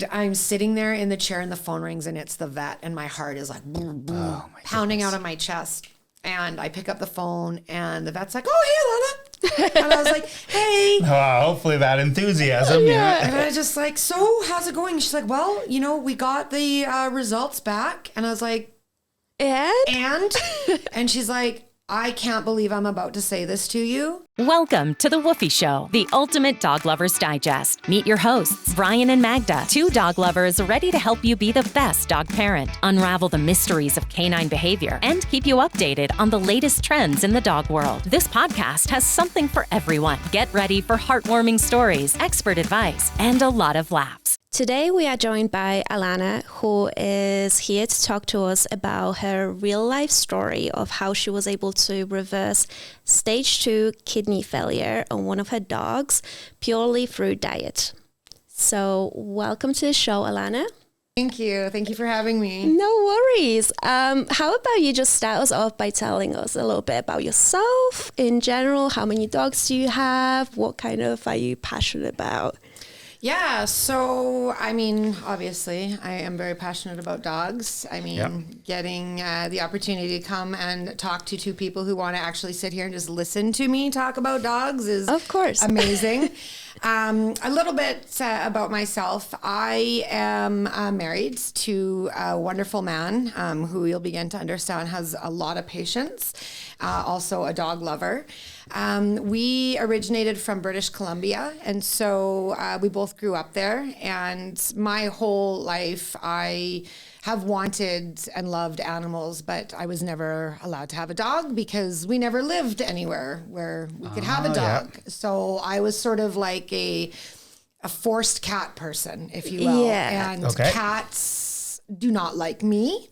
And I'm sitting there in the chair and the phone rings and it's the vet and my heart is like boom, boom, pounding out of my chest. And I pick up the phone and the vet's like, oh, hey, Alana. And I was like, hey. Hopefully that enthusiasm. Yeah. And I was just like, so how's it going? She's like, well, we got the results back. And I was like, and she's like, I can't believe I'm about to say this to you. Welcome to The Woofie Show, the ultimate dog lover's digest. Meet your hosts, Brian and Magda, two dog lovers ready to help you be the best dog parent, unravel the mysteries of canine behavior, and keep you updated on the latest trends in the dog world. This podcast has something for everyone. Get ready for heartwarming stories, expert advice, and a lot of laughs. Today we are joined by Alana, who is here to talk to us about her real life story of how she was able to reverse stage 2 kidney failure on one of her dogs purely through diet. So welcome to the show, Alana. Thank you. Thank you for having me. No worries. How about you just start us off by telling us a little bit about yourself in general? How many dogs do you have? What kind of are you passionate about? Yeah, so, obviously, I am very passionate about dogs. Getting the opportunity to come and talk to two people who want to actually sit here and just listen to me talk about dogs is of course amazing. A little bit about myself. I am married to a wonderful man who you'll begin to understand has a lot of patience, also a dog lover. We originated from British Columbia, and so we both grew up there. And my whole life, I have wanted and loved animals, but I was never allowed to have a dog because we never lived anywhere where we could have a dog. Yeah. So I was sort of like a forced cat person, if you will. Yeah. And cats do not like me.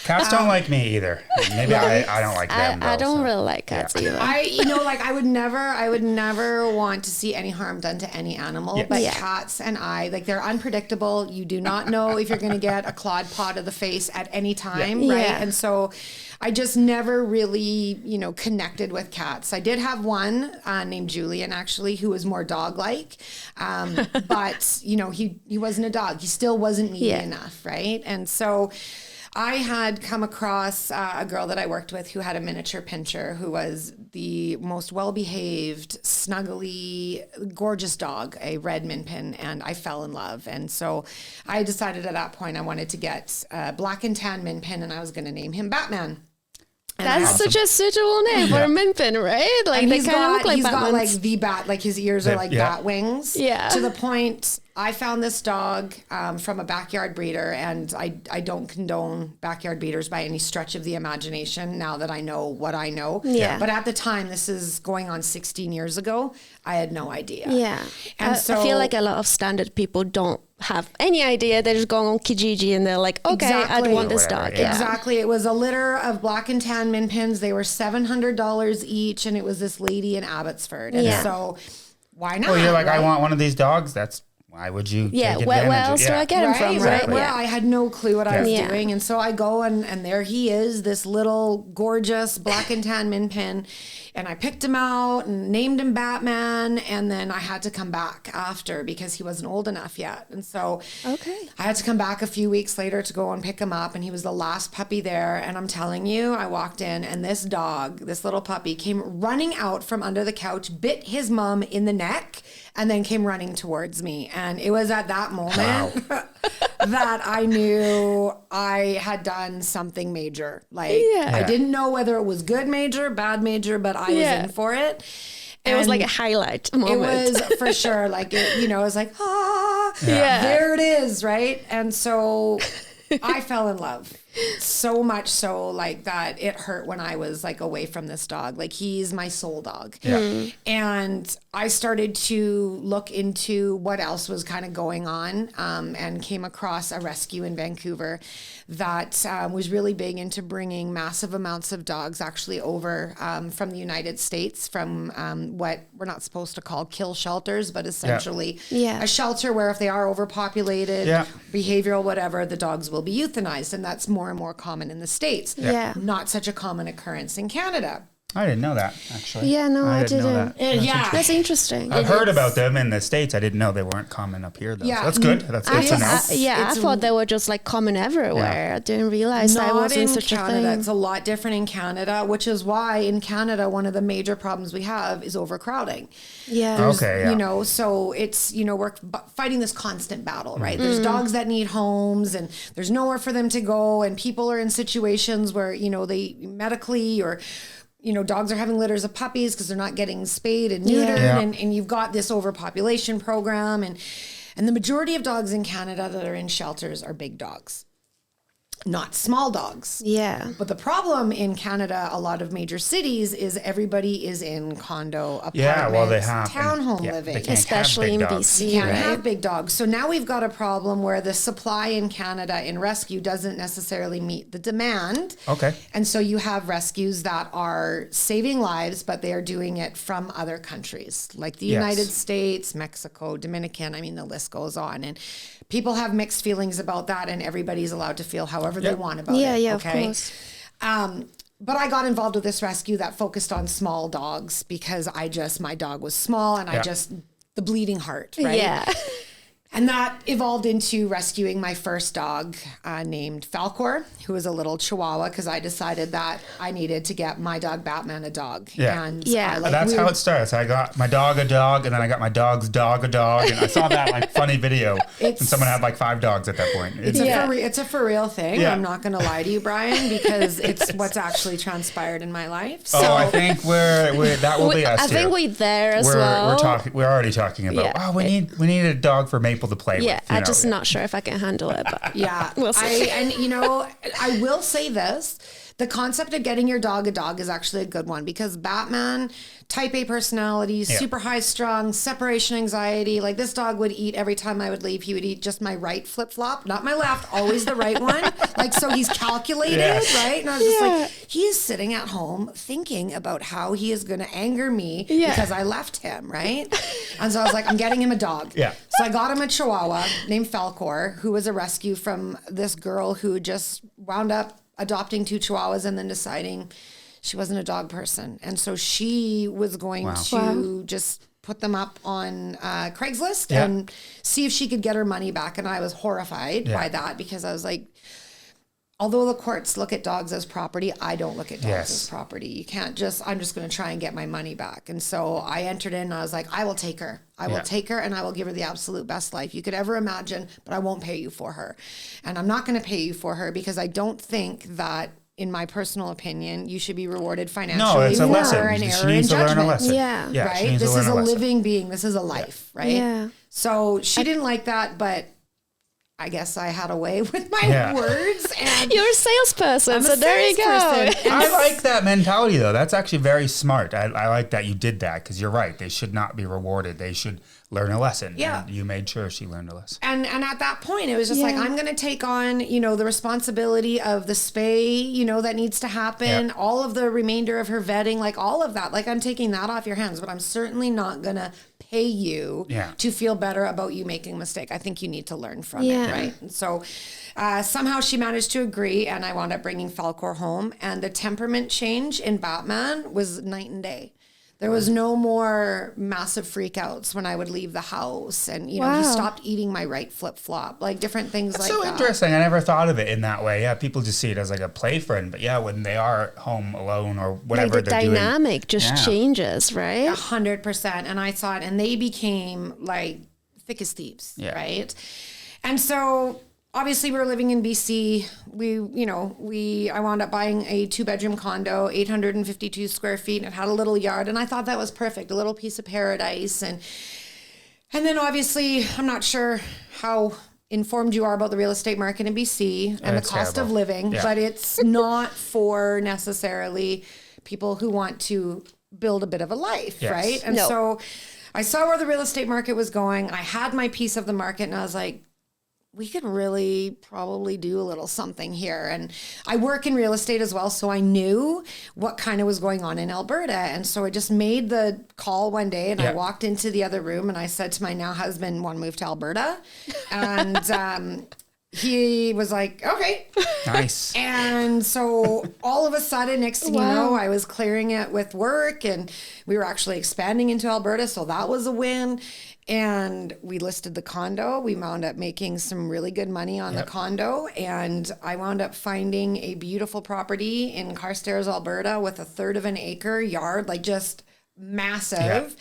Cats don't like me either. Maybe I don't like them. I don't really like cats either. I would never want to see any harm done to any animal. But cats and they're unpredictable. You do not know if you're going to get a clawed paw to the face at any time, right? Yeah. And so I just never really, connected with cats. I did have one named Julian, actually, who was more dog-like. But, he wasn't a dog. He still wasn't needy enough, right? And so I had come across a girl that I worked with who had a miniature pinscher who was the most well-behaved, snuggly, gorgeous dog, a red min pin, and I fell in love. And so I decided at that point I wanted to get a black and tan min pin, and I was going to name him Batman. And that's such a suitable name for a min pin, right? Like they kind of look like Batman's. He's got like V-bat, like his ears are like bat wings. Yeah. To the point, I found this dog from a backyard breeder, and I don't condone backyard breeders by any stretch of the imagination now that I know what I know. Yeah. But at the time, this is going on 16 years ago, I had no idea. Yeah. And so I feel like a lot of standard people don't have any idea. They're just going on Kijiji and they're like, okay, I'd want this dog. Yeah. Exactly. It was a litter of black and tan min pins. They were $700 each, and it was this lady in Abbotsford. And so why not? Well, you're like, I want one of these dogs. Why would you take advantage where else do I get him from, right? Well, I had no clue what I was doing. And so I go and there he is, this little gorgeous black and tan min pin. And I picked him out and named him Batman. And then I had to come back after because he wasn't old enough yet. And so I had to come back a few weeks later to go and pick him up. And he was the last puppy there. And I'm telling you, I walked in and this dog, this little puppy, came running out from under the couch, bit his mom in the neck, and then came running towards me. And it was at that moment that I knew I had done something major. I didn't know whether it was good major, bad major, but I was in for it. And it was like a highlight moment. It was for sure. It was like, there it is, right? And so I fell in love. So much so that it hurt when I was away from this dog. He's my soul dog. Yeah. And I started to look into what else was kind of going on and came across a rescue in Vancouver that was really big into bringing massive amounts of dogs actually over from the United States from what we're not supposed to call kill shelters, but essentially a shelter where if they are overpopulated, behavioral, whatever, the dogs will be euthanized. And that's more and more common in the States. Not such a common occurrence in Canada. I didn't know that, actually. Yeah, no, I didn't know didn't. that. Yeah. That's interesting. I've heard about them in the States. I didn't know they weren't common up here, though. Yeah. So that's good. That's good to know. I thought they were just like common everywhere. I didn't realize that Not wasn't in such a Canada. thing. It's a lot different in Canada, which is why in Canada, one of the major problems we have is overcrowding. Yeah. Okay, yeah. You know, so it's, you know, we're fighting this constant battle, right? There's dogs that need homes and there's nowhere for them to go. And people are in situations where, you know, they medically or, you know, dogs are having litters of puppies because they're not getting spayed and neutered. Yeah. And you've got this overpopulation program. And the majority of dogs in Canada that are in shelters are big dogs, not small dogs. Yeah. But the problem in Canada, a lot of major cities, is everybody is in condo apartments, Yeah, well, they have. townhome They living. can't have Especially big in dogs. BC, You can't right? have big dogs. So now we've got a problem where the supply in Canada in rescue doesn't necessarily meet the demand. Okay. And so you have rescues that are saving lives, but they are doing it from other countries like the Yes. United States, Mexico, Dominican. I mean, the list goes on. And people have mixed feelings about that, and everybody's allowed to feel however they want about it. Yeah, okay? of course. But I got involved with this rescue that focused on small dogs because my dog was small and the bleeding heart, right? Yeah. And that evolved into rescuing my first dog named Falcor, who was a little Chihuahua, because I decided that I needed to get my dog Batman a dog. Yeah. And Yeah. That's how it starts. I got my dog a dog, and then I got my dog's dog a dog, and I saw that like funny video, and someone had like 5 dogs at that point. It's a for real thing. Yeah. I'm not going to lie to you, Brian, because it's what's actually transpired in my life. So I think that will be us. I think we're there as we're well. We're already talking about. Yeah. Oh, we need a dog for Maple to play Yeah, with. you I'm know? just not sure if I can handle it. But yeah, We'll see. and you know, I will say this. The concept of getting your dog a dog is actually a good one because Batman, type A personality, super high strung, separation anxiety. Like this dog would eat every time I would leave. He would eat just my right flip flop, not my left, always the right one. Like, so he's calculated, right? And I was just like, he is sitting at home thinking about how he is going to anger me because I left him, right? And so I was like, I'm getting him a dog. Yeah. So I got him a Chihuahua named Falcor, who was a rescue from this girl who just wound up adopting 2 Chihuahuas and then deciding she wasn't a dog person. And so she was going to just put them up on Craigslist and see if she could get her money back. And I was horrified by that because I was like, although the courts look at dogs as property, I don't look at dogs as property. You can't I'm just going to try and get my money back. And so I entered in and I was like, I will take her. I will take her and I will give her the absolute best life you could ever imagine, but I won't pay you for her. And I'm not going to pay you for her because I don't think that, in my personal opinion, you should be rewarded financially. No, it's a lesson. An She error needs in to learn a judgment. lesson. Yeah. Right? This is a living being. This is a life, right? Yeah. So she didn't like that, but I guess I had a way with my words. And you're a salesperson, so there you go. I like that mentality, though. That's actually very smart. I like that you did that because you're right. They should not be rewarded. They should learn a lesson. Yeah. And you made sure she learned a lesson. And at that point, it was just like, I'm going to take on, you know, the responsibility of the spay, you know, that needs to happen, all of the remainder of her vetting, like all of that. Like, I'm taking that off your hands, but I'm certainly not going to pay you to feel better about you making a mistake. I think you need to learn from it, right? And so somehow she managed to agree, and I wound up bringing Falcor home. And the temperament change in Batman was night and day. There was no more massive freakouts when I would leave the house, and you know, he stopped eating my right flip flop, like different things That's like so that. interesting. I never thought of it in that way. Yeah, people just see it as like a play friend, but when they are home alone or whatever Like the they're doing, dynamic just changes, right? 100%. And I saw it, and they became like thick as thieves, right? And so obviously we were living in BC. I wound up buying a 2-bedroom condo, 852 square feet, and it had a little yard. And I thought that was perfect, a little piece of paradise. And then obviously, I'm not sure how informed you are about the real estate market in BC and the cost of living, but it's not for necessarily people who want to build a bit of a life, right? And so I saw where the real estate market was going. I had my piece of the market, and I was like, we could really probably do a little something here. And I work in real estate as well, so I knew what kind of was going on in Alberta. And so I just made the call one day, and I walked into the other room, and I said to my now husband, want to move to Alberta? And he was like, okay. Nice. And so all of a sudden, next thing you know, I was clearing it with work, and we were actually expanding into Alberta. So that was a win. And we listed the condo. We wound up making some really good money on the condo. And I wound up finding a beautiful property in Carstairs, Alberta, with 1/3 of an acre yard, like just massive.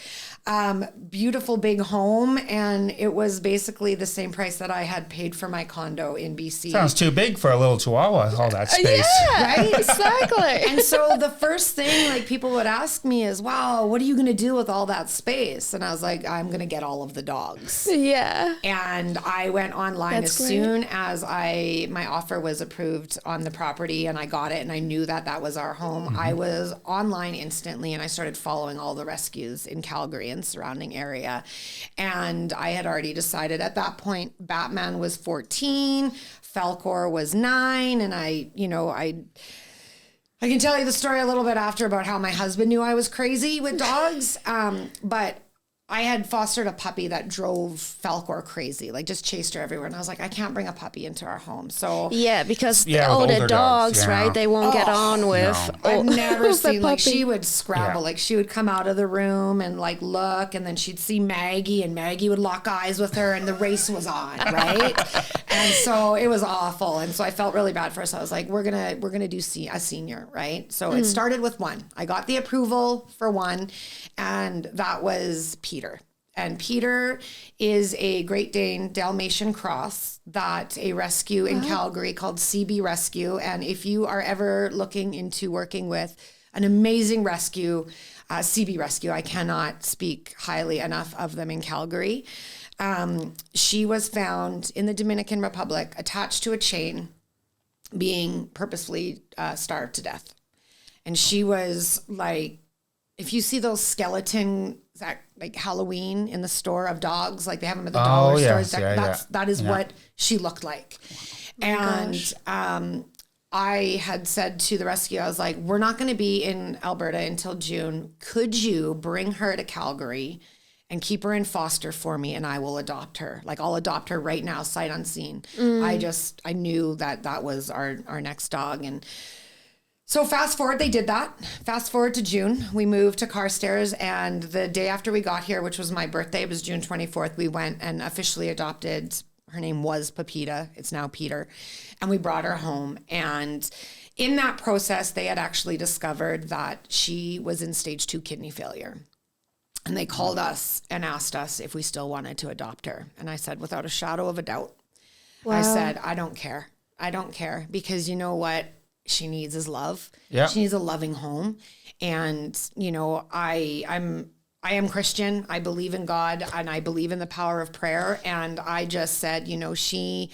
Beautiful big home, and it was basically the same price that I had paid for my condo in BC. Sounds too big for a little chihuahua, all that space. Yeah, right? Exactly. And so the first thing like people would ask me is, wow, what are you going to do with all that space? And I was like, I'm going to get all of the dogs. Yeah. And I went online That's as great. soon as my offer was approved on the property, and I got it, and I knew that was our home. I was online instantly, and I started following all the rescues in Calgary and surrounding area. And I had already decided at that point, Batman was 14, Falcor was 9, and I can tell you the story a little bit after about how my husband knew I was crazy with dogs. But I had fostered a puppy that drove Falcor crazy, like just chased her everywhere. And I was like, I can't bring a puppy into our home. So Yeah, because with all the older dogs, dogs, right? They won't get on with. I've never the seen, like, puppy. she would scrabble. Yeah. Like, she would come out of the room and, like, look, and then she'd see Maggie, and Maggie would lock eyes with her, and the race was on, right? And so it was awful. And so I felt really bad for her. So I was like, we're gonna do a senior, right? So it started with one. I got the approval for one, and that was Peter. And Peter is a Great Dane Dalmatian cross that a rescue in Calgary called CB Rescue. And if you are ever looking into working with an amazing rescue, CB Rescue, I cannot speak highly enough of them in Calgary. She was found in the Dominican Republic attached to a chain, being purposefully starved to death. And she was like, if you see those skeleton, like Halloween in the store of dogs, like they have them at the dollar stores, that is what she looked like. And I had said to the rescue, I was like, we're not going to be in Alberta until June. Could you bring her to Calgary and keep her in foster for me, and I will adopt her? Like, I'll adopt her right now, sight unseen. I knew that was our next dog. And so fast forward, they did that. Fast forward to June, we moved to Carstairs, and the day after we got here, which was my birthday, it was June 24th, we went and officially adopted. Her name was Pepita. It's now Peter. And we brought her home. And in that process, they had actually discovered that she was in stage 2 kidney failure. And they called us and asked us if we still wanted to adopt her. And I said, without a shadow of a doubt, I said, I don't care. I don't care, because you know what she needs is love. Yeah. She needs a loving home. And, you know, I am Christian. I believe in God, and I believe in the power of prayer. And I just said, you know, she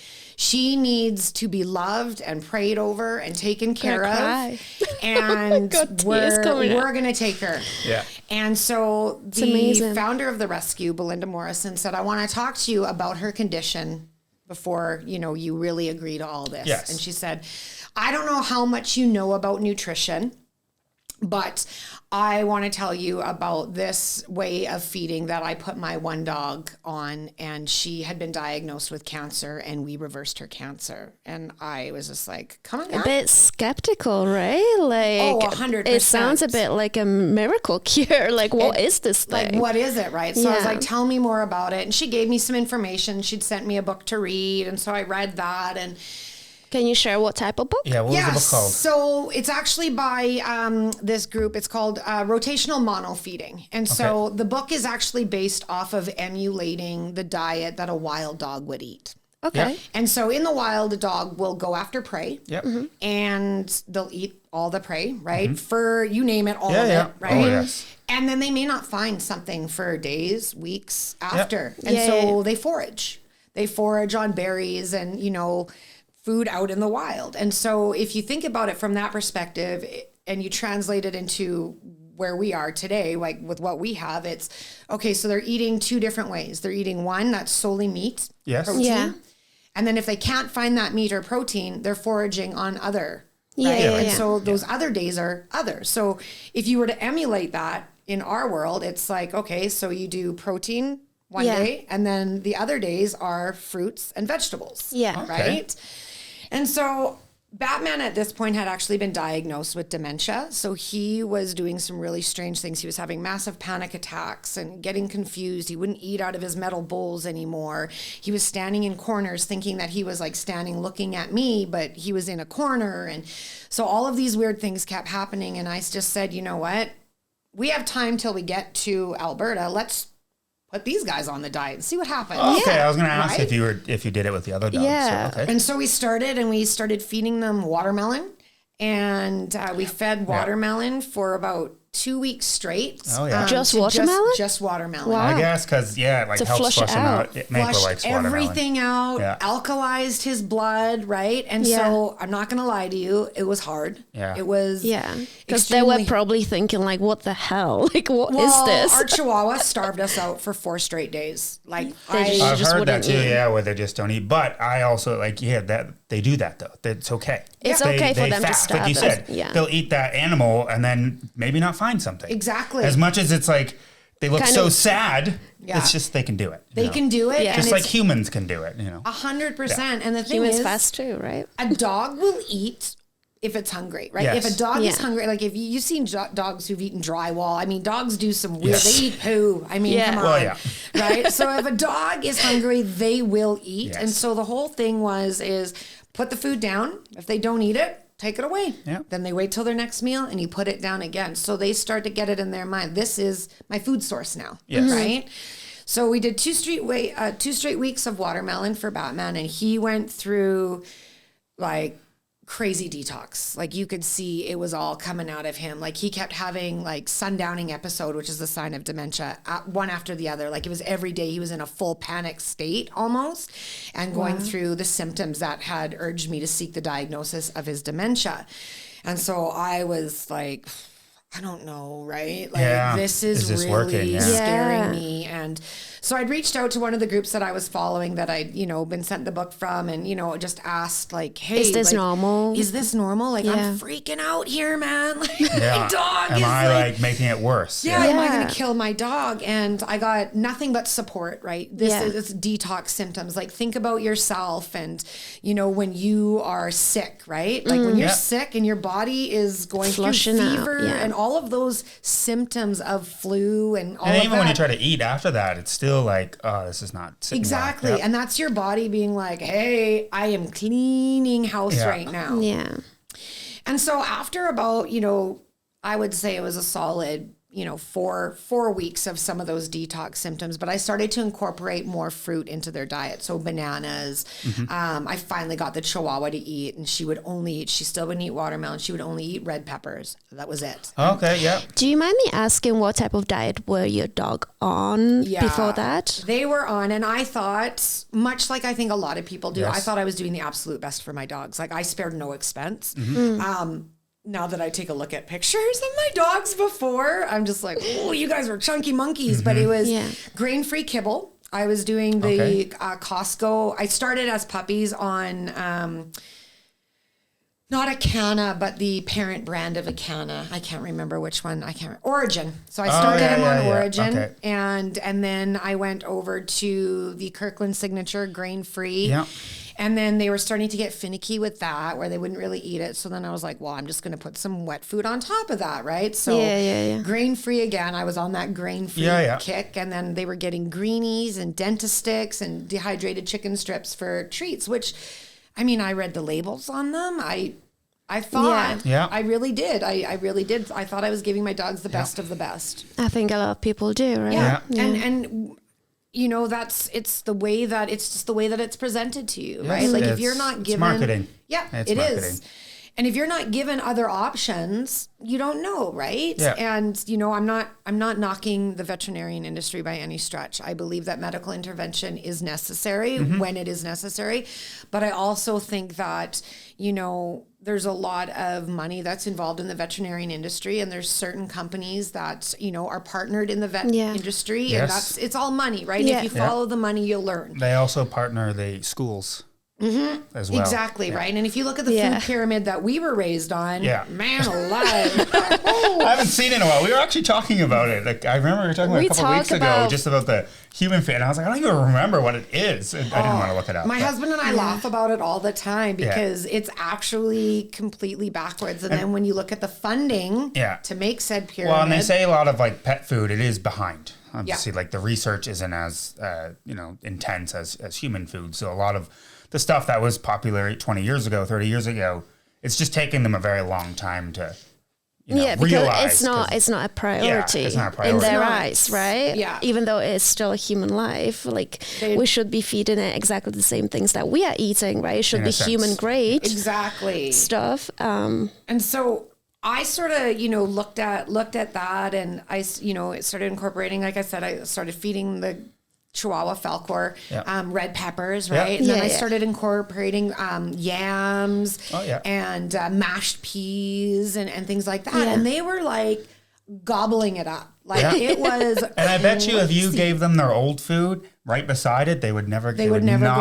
needs to be loved and prayed over and taken care of. And we're going to take her. Yeah. And so the founder of the rescue, Belinda Morrison, said, I want to talk to you about her condition before, you know, you really agree to all this. Yes. And she said, I don't know how much you know about nutrition, but I want to tell you about this way of feeding that I put my one dog on, and she had been diagnosed with cancer, and we reversed her cancer. And I was just like, come on. A bit skeptical, right? Like, 100%. It sounds a bit like a miracle cure. Like, what is this thing? Like, what is it, right? So I was like, tell me more about it. And she gave me some information. She'd sent me a book to read, and so I read that. And can you share what type of book? Yeah, what was the book called? So it's actually by this group. It's called Rotational Monofeeding. And so the book is actually based off of emulating the diet that a wild dog would eat. Okay. Yep. And so in the wild, a dog will go after prey. Yep. And they'll eat all the prey, right? Fur, you name it, all of Yeah. it, right? Oh, yes. And then they may not find something for days, weeks after. Yep. And so they forage. They forage on berries and, you know, food out in the wild. And so if you think about it from that perspective and you translate it into where we are today, like with what we have, it's okay. So they're eating 2 different ways. They're eating one that's solely meat, protein. Yeah. And then if they can't find that meat or protein, they're foraging on other. Right? And so those other days are other. So if you were to emulate that in our world, it's like, okay, so you do protein, one day, and then the other days are fruits and vegetables. Yeah. Okay. Right? And so Batman at this point had actually been diagnosed with dementia. So he was doing some really strange things. He was having massive panic attacks and getting confused. He wouldn't eat out of his metal bowls anymore. He was standing in corners thinking that he was like standing looking at me, but he was in a corner. And so all of these weird things kept happening. And I just said, you know what? We have time till we get to Alberta. Let's put these guys on the diet and see what happens. Oh, okay, I was going to ask Right? if you did it with the other dogs. Yeah. So, okay. And so we started feeding them watermelon, and we fed watermelon for about 2 weeks straight. Oh, yeah. Just watermelon? Just watermelon. Wow. I guess because it like To helps flush flush it them out. out. Maple Flushed likes watermelon. everything out, Yeah. alkalized his blood, right? And so I'm not going to lie to you, it was hard. Yeah. It was because they were extremely- probably thinking like, what the hell? Like, what is well, this? our Chihuahua starved us out for 4 straight days. Like They I've just heard that wouldn't too, eat. where they just don't eat. But I also that they do that though. That's okay. It's okay for them to fast, like you starve said. us. Yeah. They'll eat that animal and then maybe not find something. Exactly. As much as it's like they look Kind so of- sad, Yeah. it's just they can do it. they can do it. Yeah. And just like it's humans can do it. 100%. And the thing Humans is, fast too, right? a dog will eat if it's hungry, right? Yes. If a dog is Yeah. hungry, like if you've seen dogs who've eaten drywall, I mean, dogs do some weird, Yes. they eat poo. I mean, Yeah. come on. Well, yeah. Right? So if a dog is hungry, they will eat. Yes. And so the whole thing is put the food down. If they don't eat it, take it away. Yeah. Then they wait till their next meal and you put it down again. So they start to get it in their mind. This is my food source now. Yes. Right? So we did 2 straight weeks of watermelon for Batman, and he went through like crazy detox. Like you could see it was all coming out of him. Like he kept having like sundowning episode, which is a sign of dementia, one after the other. Like it was every day he was in a full panic state almost, and going through the symptoms that had urged me to seek the diagnosis of his dementia. And so I was like, I don't know, right? Like Yeah. this is Is this really working? Yeah. scaring Yeah. me. And so I'd reached out to one of the groups that I was following that I'd, been sent the book from, and, just asked like, hey, Is this like, normal? Is this normal? Like Yeah. I'm freaking out here, man. Like Yeah. my dog Am is I like making it worse? yeah, am I Yeah. going to kill my dog? And I got nothing but support, right? This Yeah. is detox symptoms. Like think about yourself and, when you are sick, right? Like when you're Yeah. sick and your body is going Flushing through out, fever yeah. and all of those symptoms of flu and all And of even that. when you try to eat after that, it's still like, oh, this is not sitting well. Exactly. Yep. And that's your body being like, hey, I am cleaning house Yeah. right now. Yeah. And so after about, I would say it was a solid, 4 weeks of some of those detox symptoms, but I started to incorporate more fruit into their diet. So bananas. I finally got the Chihuahua to eat, and she still wouldn't eat watermelon. She would only eat red peppers. That was it. Okay, yeah. Do you mind me asking what type of diet were your dog on Yeah. before that? They were on, and I thought, much like I think a lot of people do, Yes. I thought I was doing the absolute best for my dogs. Like I spared no expense. Now that I take a look at pictures of my dogs before, I'm just like, oh, you guys were chunky monkeys. But it was Yeah. grain-free kibble. I was doing the Costco. I started as puppies on not a Canna, but the parent brand of a Canna. I can't remember which one. Origin. So I started yeah, them on yeah, yeah. Origin, Okay. and then I went over to the Kirkland Signature grain-free. Yeah. And then they were starting to get finicky with that, where they wouldn't really eat it. So then I was like, well, I'm just going to put some wet food on top of that, right? So Yeah. grain-free again. I was on that grain-free kick. And then they were getting greenies and dentist sticks and dehydrated chicken strips for treats, which, I mean, I read the labels on them. I thought, Yeah. I really did. I really did. I thought I was giving my dogs the best of the best. I think a lot of people do, right? Yeah. And it's the way that it's presented to you, right? Like if you're not given marketing. Yeah, It's it marketing. is. And if you're not given other options, you don't know, right? Yeah. And I'm not knocking the veterinarian industry by any stretch. I believe that medical intervention is necessary when it is necessary, but I also think that, there's a lot of money that's involved in the veterinarian industry, and there's certain companies that, are partnered in the vet industry, and Yes. it's all money, right? Yeah. If you follow the money, you'll learn. They also partner the schools as well. Exactly, right? And if you look at the food pyramid that we were raised on, man alive. I haven't seen it in a while. We were actually talking about it. Like, I remember we were talking about a couple of weeks ago just about the human food. And I was like, I don't even remember what it is. And I didn't want to look it up. My husband and I laugh about it all the time because it's actually completely backwards. And then when you look at the funding to make said pyramid. Well, and they say a lot of like pet food, it is behind. Obviously, like the research isn't as, intense as human food. So a lot of the stuff that was popular 20 years ago, 30 years ago, it's just taking them a very long time to because realize. it's not a priority, it's not a priority in their eyes, right? Yeah. Even though it's still a human life, like we should be feeding it exactly the same things that we are eating, right? It should be human grade stuff. And so I sort of, looked at that, and I, started incorporating, like I said, I started feeding the Chihuahua Falcor, red peppers, right? And then I started incorporating yams and mashed peas and things like that. And they were like gobbling it up. Like it was. And I bet you if you gave them their old food right beside it, they would never go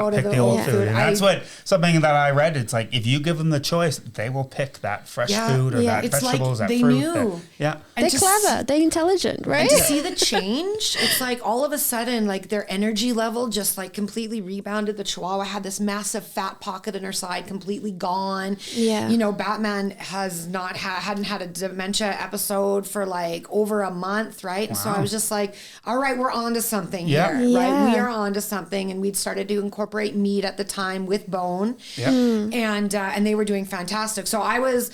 to pick the old food. And that's something that I read. It's like if you give them the choice, they will pick that fresh food or that vegetables, like that fruit. They're clever. They're intelligent, right? And to see the change, it's like all of a sudden, like their energy level just like completely rebounded. The Chihuahua had this massive fat pocket in her side, completely gone. Yeah. Batman hadn't had a dementia episode for like over a month, right? Wow. And so I was just like, all right, we're on to something here, right? We are on to something. And we'd started to incorporate meat at the time with bone. And they were doing fantastic. So I was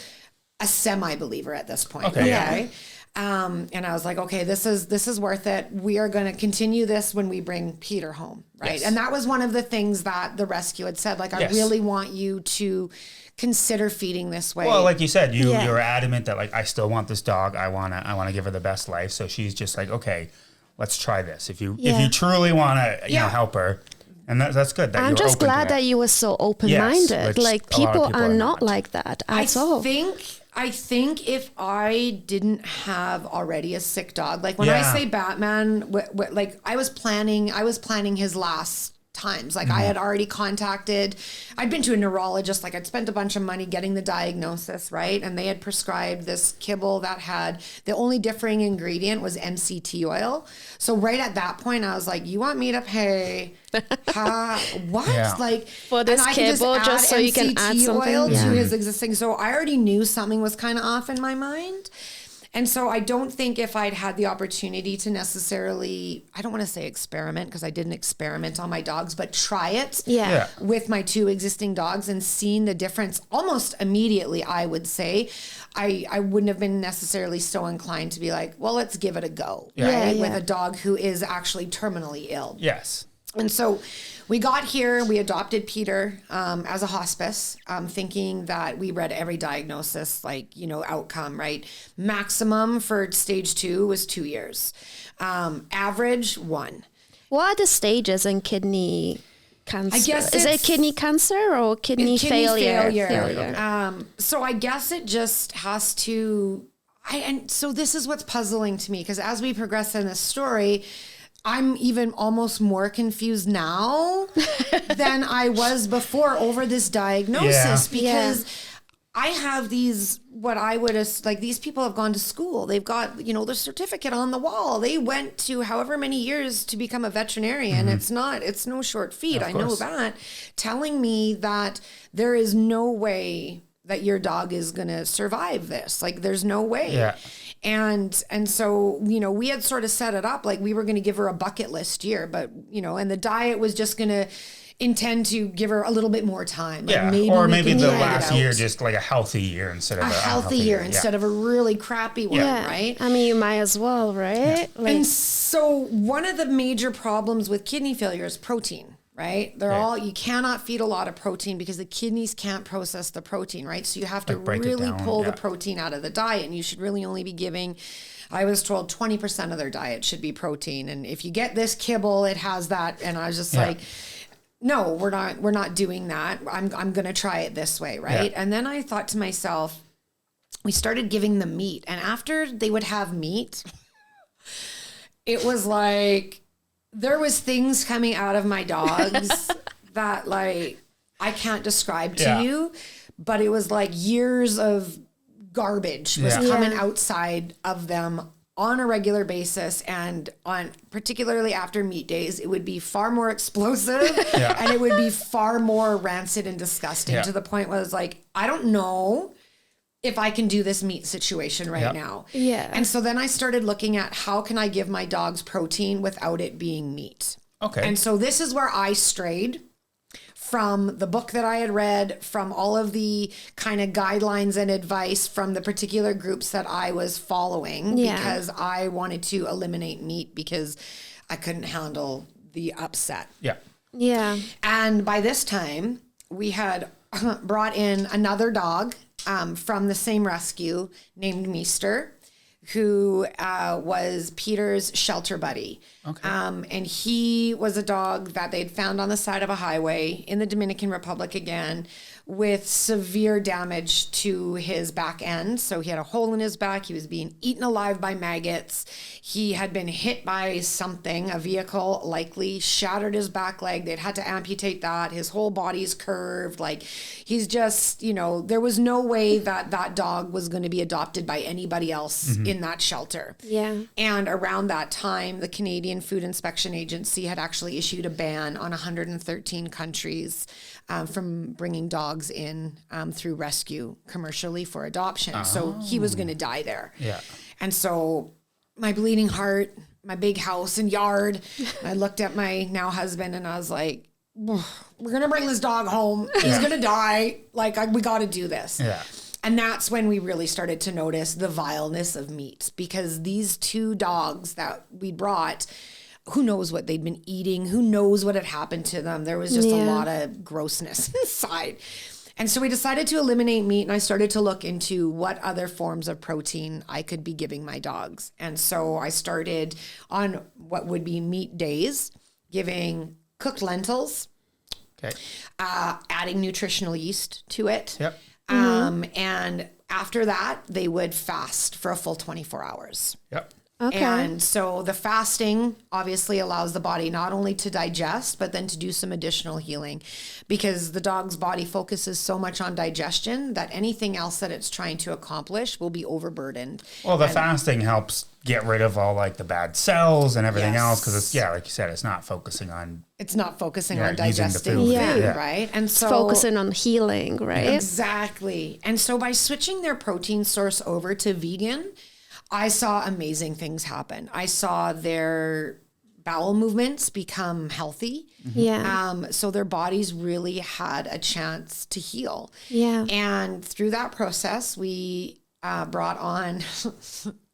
a semi-believer at this point. Okay. And I was like, okay, this is worth it. We are going to continue this when we bring Peter home. Right. Yes. And that was one of the things that the rescue had said, like, I really want you to consider feeding this way. Well, like you said, you're adamant that like, I still want this dog. I want to give her the best life. So she's just like, okay, let's try this. If you truly want to, help her. And that's good. That I'm just glad that you were so open-minded. Like people are not like that at all. I think if I didn't have already a sick dog, like when I say Batman, like I was planning his last times. Like I had already I'd been to a neurologist, like I'd spent a bunch of money getting the diagnosis, right? And they had prescribed this kibble that had, the only differing ingredient was MCT oil. So right at that point, I was like, you want me to pay what? Yeah. Like for this kibble, just so you can add something oil to his existing. So I already knew something was kind of off in my mind. And so I don't think if I'd had the opportunity to necessarily, I don't want to say experiment because I didn't experiment on my dogs, but try it with my two existing dogs and seen the difference almost immediately, I would say, I wouldn't have been necessarily so inclined to be like, well, let's give it a go, right? With a dog who is actually terminally ill. Yes. And so we got here, we adopted Peter as a hospice, thinking that we read every diagnosis, outcome, right? Maximum for stage 2 was 2 years. Average 1. What are the stages in kidney cancer? I guess is it kidney cancer or kidney failure? So I guess it just has to, and so this is what's puzzling to me, because as we progress in this story, I'm even almost more confused now than I was before over this diagnosis because I have these, what I would, like these people have gone to school. They've got, their certificate on the wall. They went to however many years to become a veterinarian. It's no short feat. I know that. Telling me that there is no way that your dog is going to survive this. Like there's no way. Yeah. And so, we had sort of set it up like we were going to give her a bucket list year, but, and the diet was just going to intend to give her a little bit more time. Like maybe the last year, just like a healthy year instead of a healthy year instead of a really crappy one, right? I mean, you might as well, right? Yeah. And so one of the major problems with kidney failure is protein. Right? You cannot feed a lot of protein because the kidneys can't process the protein, right? So you have to really pull the protein out of the diet, and you should really only be giving, I was told 20% of their diet should be protein. And if you get this kibble, it has that. And I was just like, no, we're not doing that. I'm going to try it this way. Right. Yeah. And then I thought to myself, we started giving them meat, and after they would have meat, it was like, there was things coming out of my dogs that like I can't describe to you, but it was like years of garbage was coming outside of them on a regular basis, and on particularly after meat days, it would be far more explosive and it would be far more rancid and disgusting to the point where it was like, I don't know if I can do this meat situation right now. Yeah. And so then I started looking at how can I give my dogs protein without it being meat. Okay. And so this is where I strayed from the book that I had read, from all of the kind of guidelines and advice from the particular groups that I was following, because I wanted to eliminate meat because I couldn't handle the upset. Yeah. Yeah. And by this time, we had brought in another dog from the same rescue named Meester, who was Peter's shelter buddy. Okay. And he was a dog that they'd found on the side of a highway in the Dominican Republic again, with severe damage to his back end. So he had a hole in his back. He was being eaten alive by maggots. He had been hit by something, a vehicle, likely shattered his back leg. They'd had to amputate that. His whole body's curved. Like, he's just, there was no way that that dog was going to be adopted by anybody else in that shelter. Yeah. And around that time, the Canadian Food Inspection Agency had actually issued a ban on 113 countries from bringing dogs in through rescue commercially for adoption. Oh. So he was going to die there. Yeah. And so my bleeding heart, my big house and yard, I looked at my now husband and I was like, we're going to bring this dog home. He's going to die. Like, we got to do this. Yeah. And that's when we really started to notice the vileness of meat, because these two dogs that we brought, who knows what they'd been eating? Who knows what had happened to them? There was just a lot of grossness inside. And so we decided to eliminate meat, and I started to look into what other forms of protein I could be giving my dogs. And so I started on what would be meat days, giving cooked lentils, adding nutritional yeast to it. Yep. And after that, they would fast for a full 24 hours. Yep. Okay. And so the fasting obviously allows the body not only to digest, but then to do some additional healing, because the dog's body focuses so much on digestion that anything else that it's trying to accomplish will be overburdened. Well, the fasting helps get rid of all like the bad cells and everything else, because it's, like you said, it's not focusing on digesting food, right? And so it's focusing on healing, right? Exactly. And so by switching their protein source over to vegan, I saw amazing things happen. I saw their bowel movements become healthy. Yeah. So their bodies really had a chance to heal. Yeah. And through that process, we brought on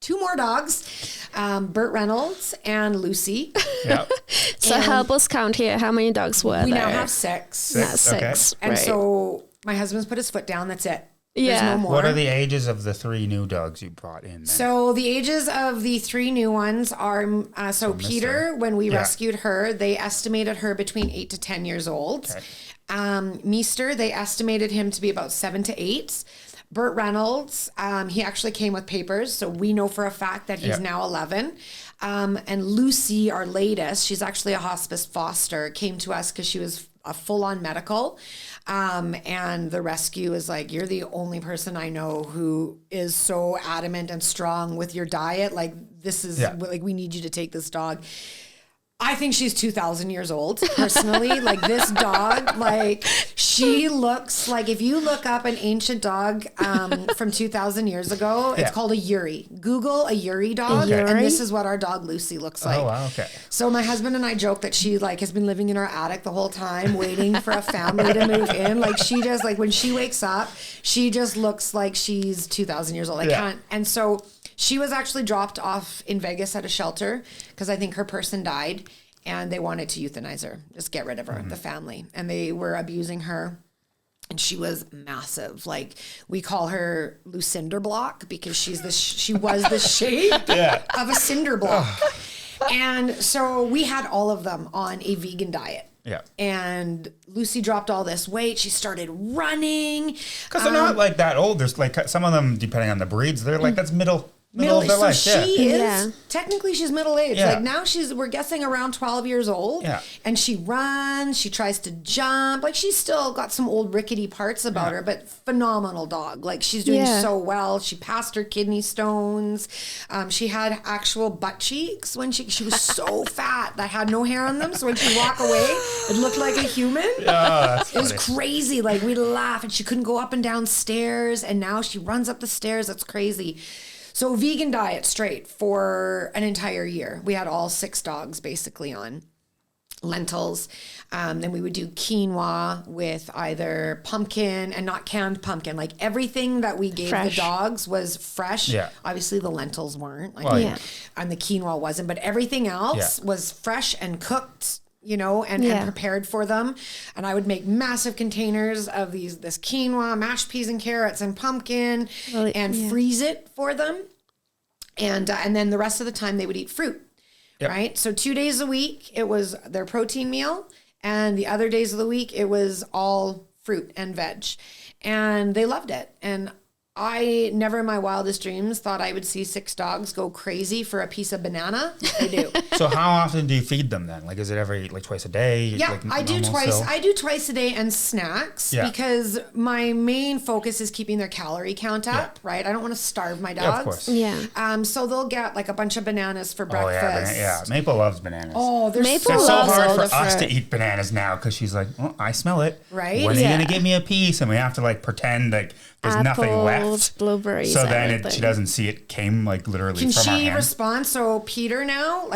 two more dogs, Burt Reynolds and Lucy. Yep. So help us count here. How many dogs were there? We now have six. Six. Okay. And so my husband's put his foot down. That's it. Yeah. There's no more. What are the ages of the three new dogs you brought in then? So the ages of the three new ones are, so Peter, when we rescued her, they estimated her between 8 to 10 years old. Okay. Meester, they estimated him to be about 7 to 8. Burt Reynolds, he actually came with papers, so we know for a fact that he's now 11. And Lucy, our latest, she's actually a hospice foster, came to us because she was a full-on medical. And the rescue is like, you're the only person I know who is so adamant and strong with your diet. Like, this is like, we need you to take this dog. I think she's 2,000 years old, personally. Like, this dog, like, she looks like, if you look up an ancient dog from 2,000 years ago, it's called a Yuri. Google a Yuri dog, and this is what our dog Lucy looks like. Oh, wow, okay. So my husband and I joke that she, like, has been living in our attic the whole time, waiting for a family to move in. Like, she just, like, when she wakes up, she just looks like she's 2,000 years old. I can't, and so she was actually dropped off in Vegas at a shelter because I think her person died, and they wanted to euthanize her, just get rid of her, the family. And they were abusing her, and she was massive. Like, we call her Lucinder Block because she was the shape of a cinder block. And so we had all of them on a vegan diet. Yeah. And Lucy dropped all this weight. She started running. Because they're not like that old. There's like some of them, depending on the breeds, they're like, that's middle Technically she's middle-aged. Yeah. Like now we're guessing around 12 years old. Yeah. And she runs, she tries to jump. Like she's still got some old rickety parts about her, but phenomenal dog. Like she's doing so well. She passed her kidney stones. She had actual butt cheeks when she was so fat that had no hair on them. So when she walked away, it looked like a human. It was crazy. Like we'd laugh, and she couldn't go up and down stairs. And now she runs up the stairs. That's crazy. So vegan diet straight for an entire year. We had all 6 dogs basically on lentils. Then we would do quinoa with either pumpkin and not canned pumpkin. Like everything that we gave the dogs was fresh. Yeah. Obviously the lentils weren't. And the quinoa wasn't. But everything else was fresh and cooked, and prepared for them. And I would make massive containers of this quinoa, mashed peas and carrots and pumpkin and freeze it for them. And then the rest of the time they would eat fruit, right? So 2 days a week, it was their protein meal. And the other days of the week, it was all fruit and veg. And they loved it. And I never in my wildest dreams thought I would see 6 dogs go crazy for a piece of banana. They do. So how often do you feed them then? Like, is it every twice a day? Yeah, I do twice. Still? I do twice a day and snacks because my main focus is keeping their calorie count up. Right, I don't want to starve my dogs. Yeah, of course. Yeah. So they'll get like a bunch of bananas for breakfast. Yeah. Maple loves bananas. Oh, Maple it's so loves hard all for the us fruit. to eat bananas now because she's like, well, I smell it. Right? When are you gonna give me a piece? And we have to like pretend like there's nothing left. Blueberries. So then she doesn't see it came like literally Can from our she hand. respond? So Peter now,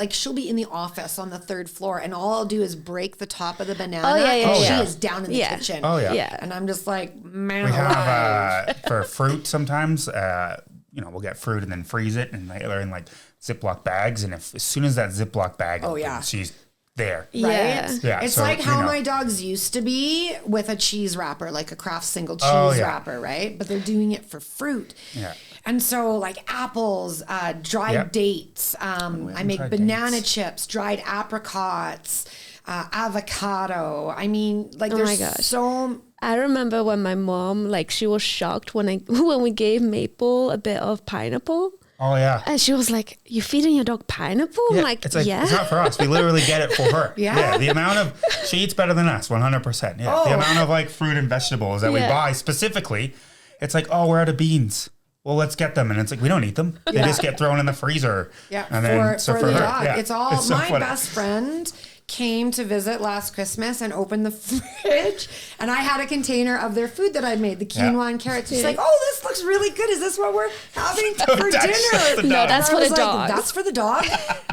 she'll be in the office on the 3rd floor, and all I'll do is break the top of the banana. She is down in the kitchen. Oh yeah. And I'm just like, man, we have for fruit sometimes. We'll get fruit and then freeze it, and they're in like Ziploc bags. And as soon as that Ziploc bag opens, she's there. Right? Yeah. It's so, like how my dogs used to be with a cheese wrapper, like a Kraft single cheese wrapper, right? But they're doing it for fruit. Yeah. And so like apples, dried dates, I make banana chips, dried apricots, avocado. I mean, like there's so... I remember when my mom, she was shocked when we gave Maple a bit of pineapple. Oh, yeah. And she was like, you feeding your dog pineapple? Yeah. I'm like, it's not for us. We literally get it for her. The amount of, she eats better than us, 100%. Yeah. The amount of like fruit and vegetables that we buy specifically, it's like, oh, we're out of beans. Well, let's get them. And it's like, we don't eat them. They just get thrown in the freezer. Yeah. And then, for her, the dog. It's all, so my funny. best friend came to visit last Christmas and opened the fridge, and I had a container of their food that I made, the quinoa and carrots. She's like, oh, this looks really good. Is this what we're having for dinner? No, that's for the dog. That's for the dog.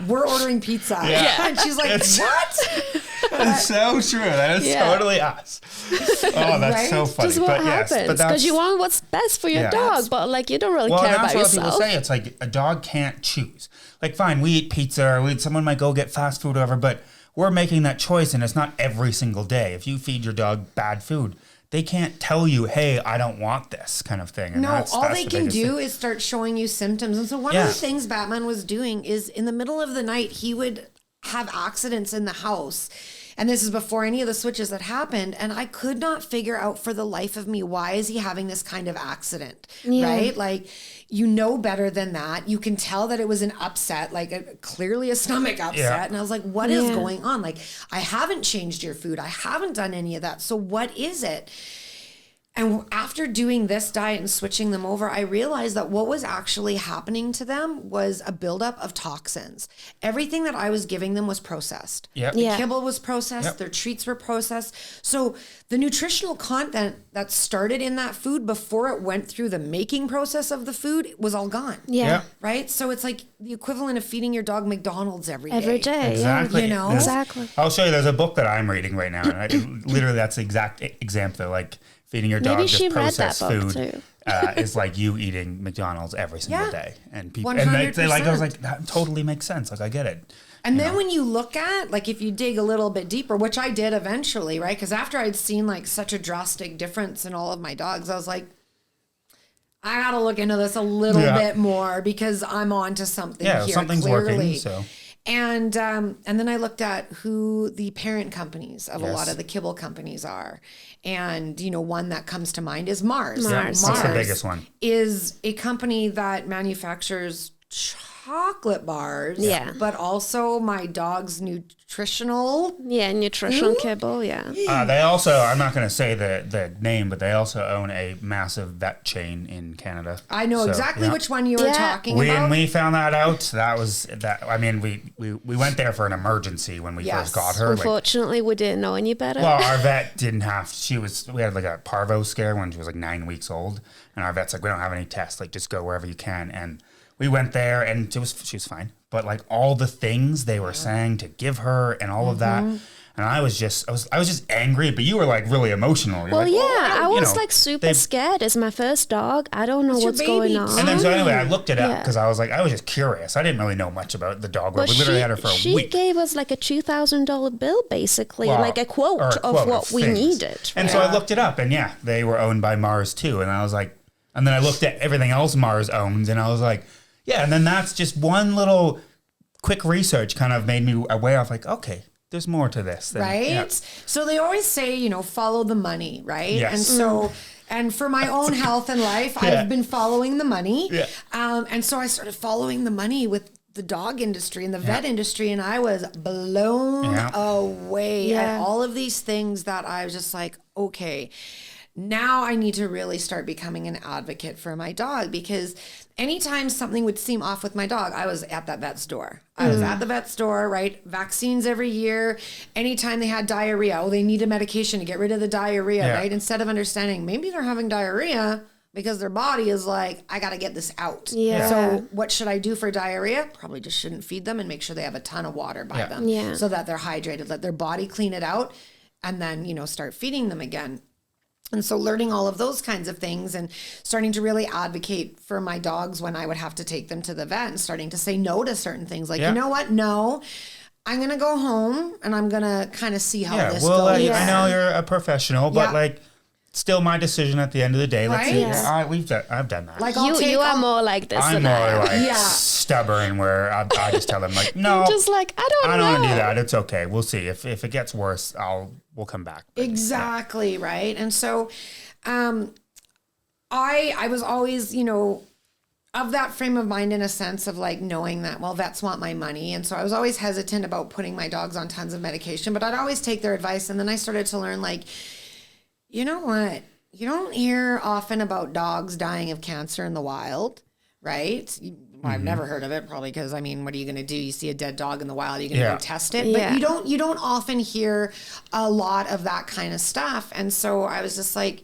We're ordering pizza. Yeah. And she's like, what? That's so true. That is totally us. Oh, that's so funny. Just what happens. Because you want what's best for your dog, but you don't really care about yourself. Well, that's what people say. It's like a dog can't choose. Like, fine, we eat pizza, or someone might go get fast food or whatever, but we're making that choice, and it's not every single day. If you feed your dog bad food, they can't tell you, hey, I don't want this kind of thing. And no, all they can do is start showing you symptoms. And so one of the things Batman was doing is in the middle of the night, he would have accidents in the house. And this is before any of the switches that happened. And I could not figure out for the life of me, why is he having this kind of accident? Right? Like, better than that. You can tell that it was an upset, clearly a stomach upset. Yeah. And I was like, what is going on? Like, I haven't changed your food. I haven't done any of that. So what is it? And after doing this diet and switching them over, I realized that what was actually happening to them was a buildup of toxins. Everything that I was giving them was processed. Yep. The kibble was processed. Their treats were processed. So the nutritional content that started in that food before it went through the making process of the food was all gone. Yeah. Right? So it's like the equivalent of feeding your dog McDonald's every day. Every day. Exactly. Exactly. I'll show you. There's a book that I'm reading right now. And literally, that's the exact example. Like, feeding your dog just processed food is like you eating McDonald's every single day. And people, 100%. and I was like, that totally makes sense. Like, I get it. And then when you look at, if you dig a little bit deeper, which I did eventually, right? Because after I'd seen such a drastic difference in all of my dogs, I was like, I got to look into this a little bit more because I'm on to something here. Something's clearly. working. So. And then I looked at who the parent companies of a lot of the kibble companies are. And, one that comes to mind is Mars. Mars. That's the biggest one. Is a company that manufactures chocolate bars, but also my dog's nutritional kibble, They also, I'm not going to say the name, but they also own a massive vet chain in Canada. I know exactly which one you were talking about. When we found that out, we went there for an emergency when we first got her. Unfortunately, we didn't know any better. Well, our vet didn't have, we had like a parvo scare when she was like 9 weeks old. And our vet's like, we don't have any tests, like just go wherever you can. And we went there and she was fine. But like all the things they were saying to give her and all of that. And I was just angry, but you were like really emotional. You're I was like super scared. It's my first dog. I don't know what's going on. And then so anyway, I looked it up because I was just curious. I didn't really know much about the dog. We literally had her for a week. She gave us like a $2,000 bill, basically, like a quote of what we needed. And so I looked it up, and they were owned by Mars too. And I was like, and then I looked at everything else Mars owns, and I was like, and then that's just one little quick research kind of made me aware of like, okay, there's more to this. Right? So they always say, follow the money, right? Yes. And so, and for my own health and life, I've been following the money. Yeah. And so I started following the money with the dog industry and the vet industry, and I was blown away at all of these things that I was just like, okay, now I need to really start becoming an advocate for my dog, because anytime something would seem off with my dog, I was at that vet's door. I was at the vet's door, right? Vaccines every year. Anytime they had diarrhea, they need a medication to get rid of the diarrhea, right? Instead of understanding maybe they're having diarrhea because their body is like, I got to get this out. Yeah. So what should I do for diarrhea? Probably just shouldn't feed them and make sure they have a ton of water by them so that they're hydrated, let their body clean it out, and then, start feeding them again. And so learning all of those kinds of things and starting to really advocate for my dogs when I would have to take them to the vet, and starting to say no to certain things. Like, you know what? No, I'm going to go home and I'm going to kind of see how this goes. I know you're a professional, but still my decision at the end of the day. Let's see. I've done that. Like you are more like this. I'm more like stubborn, where I just tell them like, no, I'm just like, I don't want to do that. It's okay. We'll see. If it gets worse, we'll come back. But, exactly. Right. And so, I was always, of that frame of mind, in a sense of like knowing that, well, vets want my money. And so I was always hesitant about putting my dogs on tons of medication, but I'd always take their advice. And then I started to learn, like, you know what? You don't hear often about dogs dying of cancer in the wild, right? I've never heard of it, probably because, what are you going to do? You see a dead dog in the wild, you're going to go test it. But you don't often hear a lot of that kind of stuff. And so I was just like,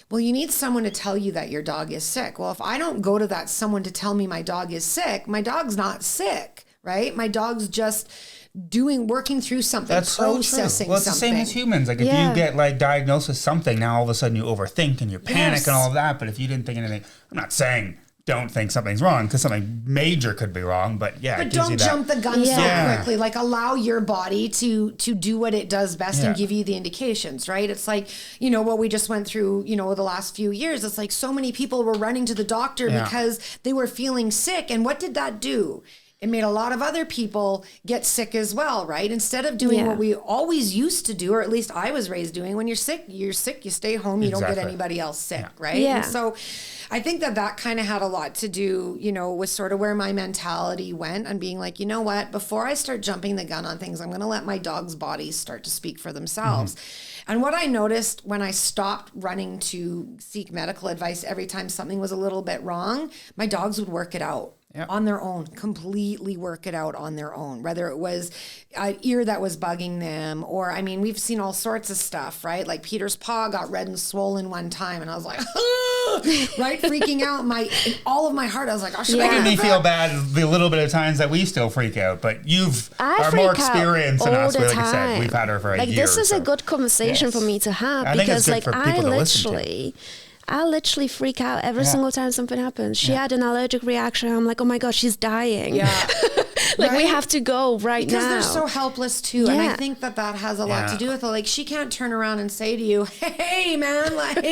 well, you need someone to tell you that your dog is sick. Well, if I don't go to that someone to tell me my dog is sick, my dog's not sick, right? My dog's just working through something, that's processing so true. Well, it's something. the same as humans. Like if you get like diagnosed with something, now all of a sudden you overthink and you panic and all of that. But if you didn't think anything, I'm not saying don't think something's wrong, because something major could be wrong. But but don't jump the gun so quickly. Like allow your body to do what it does best and give you the indications, right? It's like, what we just went through, the last few years. It's like so many people were running to the doctor because they were feeling sick. And what did that do? It made a lot of other people get sick as well, right? Instead of doing what we always used to do, or at least I was raised doing, when you're sick, you stay home, you don't get anybody else sick, right? Yeah. And so I think that kind of had a lot to do, with sort of where my mentality went, and being like, you know what, before I start jumping the gun on things, I'm going to let my dog's bodies start to speak for themselves. And what I noticed when I stopped running to seek medical advice every time something was a little bit wrong, my dogs would work it out. On their own, completely work it out on their own, whether it was an ear that was bugging them, or, we've seen all sorts of stuff, right? Like Peter's paw got red and swollen one time, and I was like, right? Freaking out in all of my heart. I was like, should I making me feel bad the little bit of times that we still freak out, but are more experienced than us. Like I said, we've had her for a year. This is a good conversation for me to have, because I literally freak out every single time something happens. She had an allergic reaction. I'm like, oh my God, she's dying. Yeah. Like we have to go right because now. they're so helpless too. And I think that has a lot to do with it. Like she can't turn around and say to you, hey man, like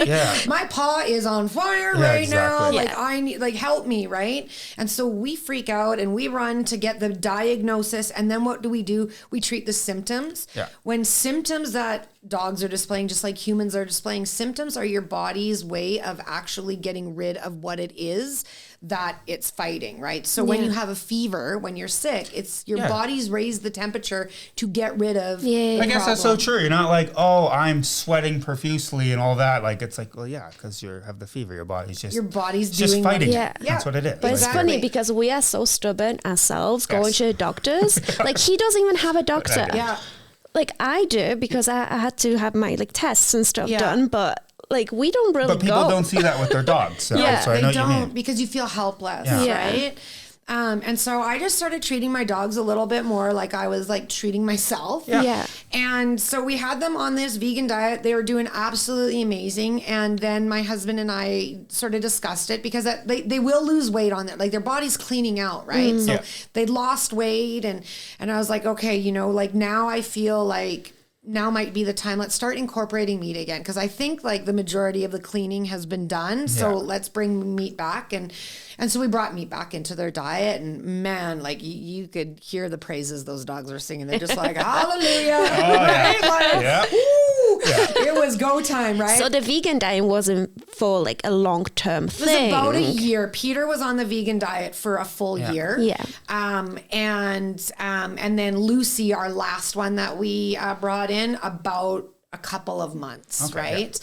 my paw is on fire right now. Like I need, like, help me. Right. And so we freak out and we run to get the diagnosis. And then what do? We treat the symptoms. When symptoms that dogs are displaying, just like humans are displaying, symptoms are your body's way of actually getting rid of what it is that it's fighting, right? So when you have a fever, when you're sick, it's your body's raised the temperature to get rid of the I guess that's so true. You're not like, oh, I'm sweating profusely and all that. Like, it's like, well, yeah, because you have the fever. Your body's just fighting. That's what it is. But it's funny because we are so stubborn ourselves going to the doctors. Like he doesn't even have a doctor. Like I do because I had to have my like tests and stuff done, but like we don't really But people don't see that with their dogs. So, so I know they don't, what you mean. because you feel helpless, right? And so I just started treating my dogs a little bit more like I was like treating myself. And so we had them on this vegan diet. They were doing absolutely amazing. And then my husband and I sort of discussed it because they will lose weight on it. Like their body's cleaning out, right? So they lost weight. And I was like, okay, you know, like now I feel like now might be the time. Let's start incorporating meat again. Cause I think like the majority of the cleaning has been done. So let's bring meat back. And so we brought meat back into their diet, and man, like you could hear the praises those dogs were singing. They're just like, hallelujah. Right? Like, it was go time, right? So the vegan diet wasn't for like a long-term thing. It was about a year. Peter was on the vegan diet for a full year. And then Lucy, our last one that we brought in, about a couple of months, right?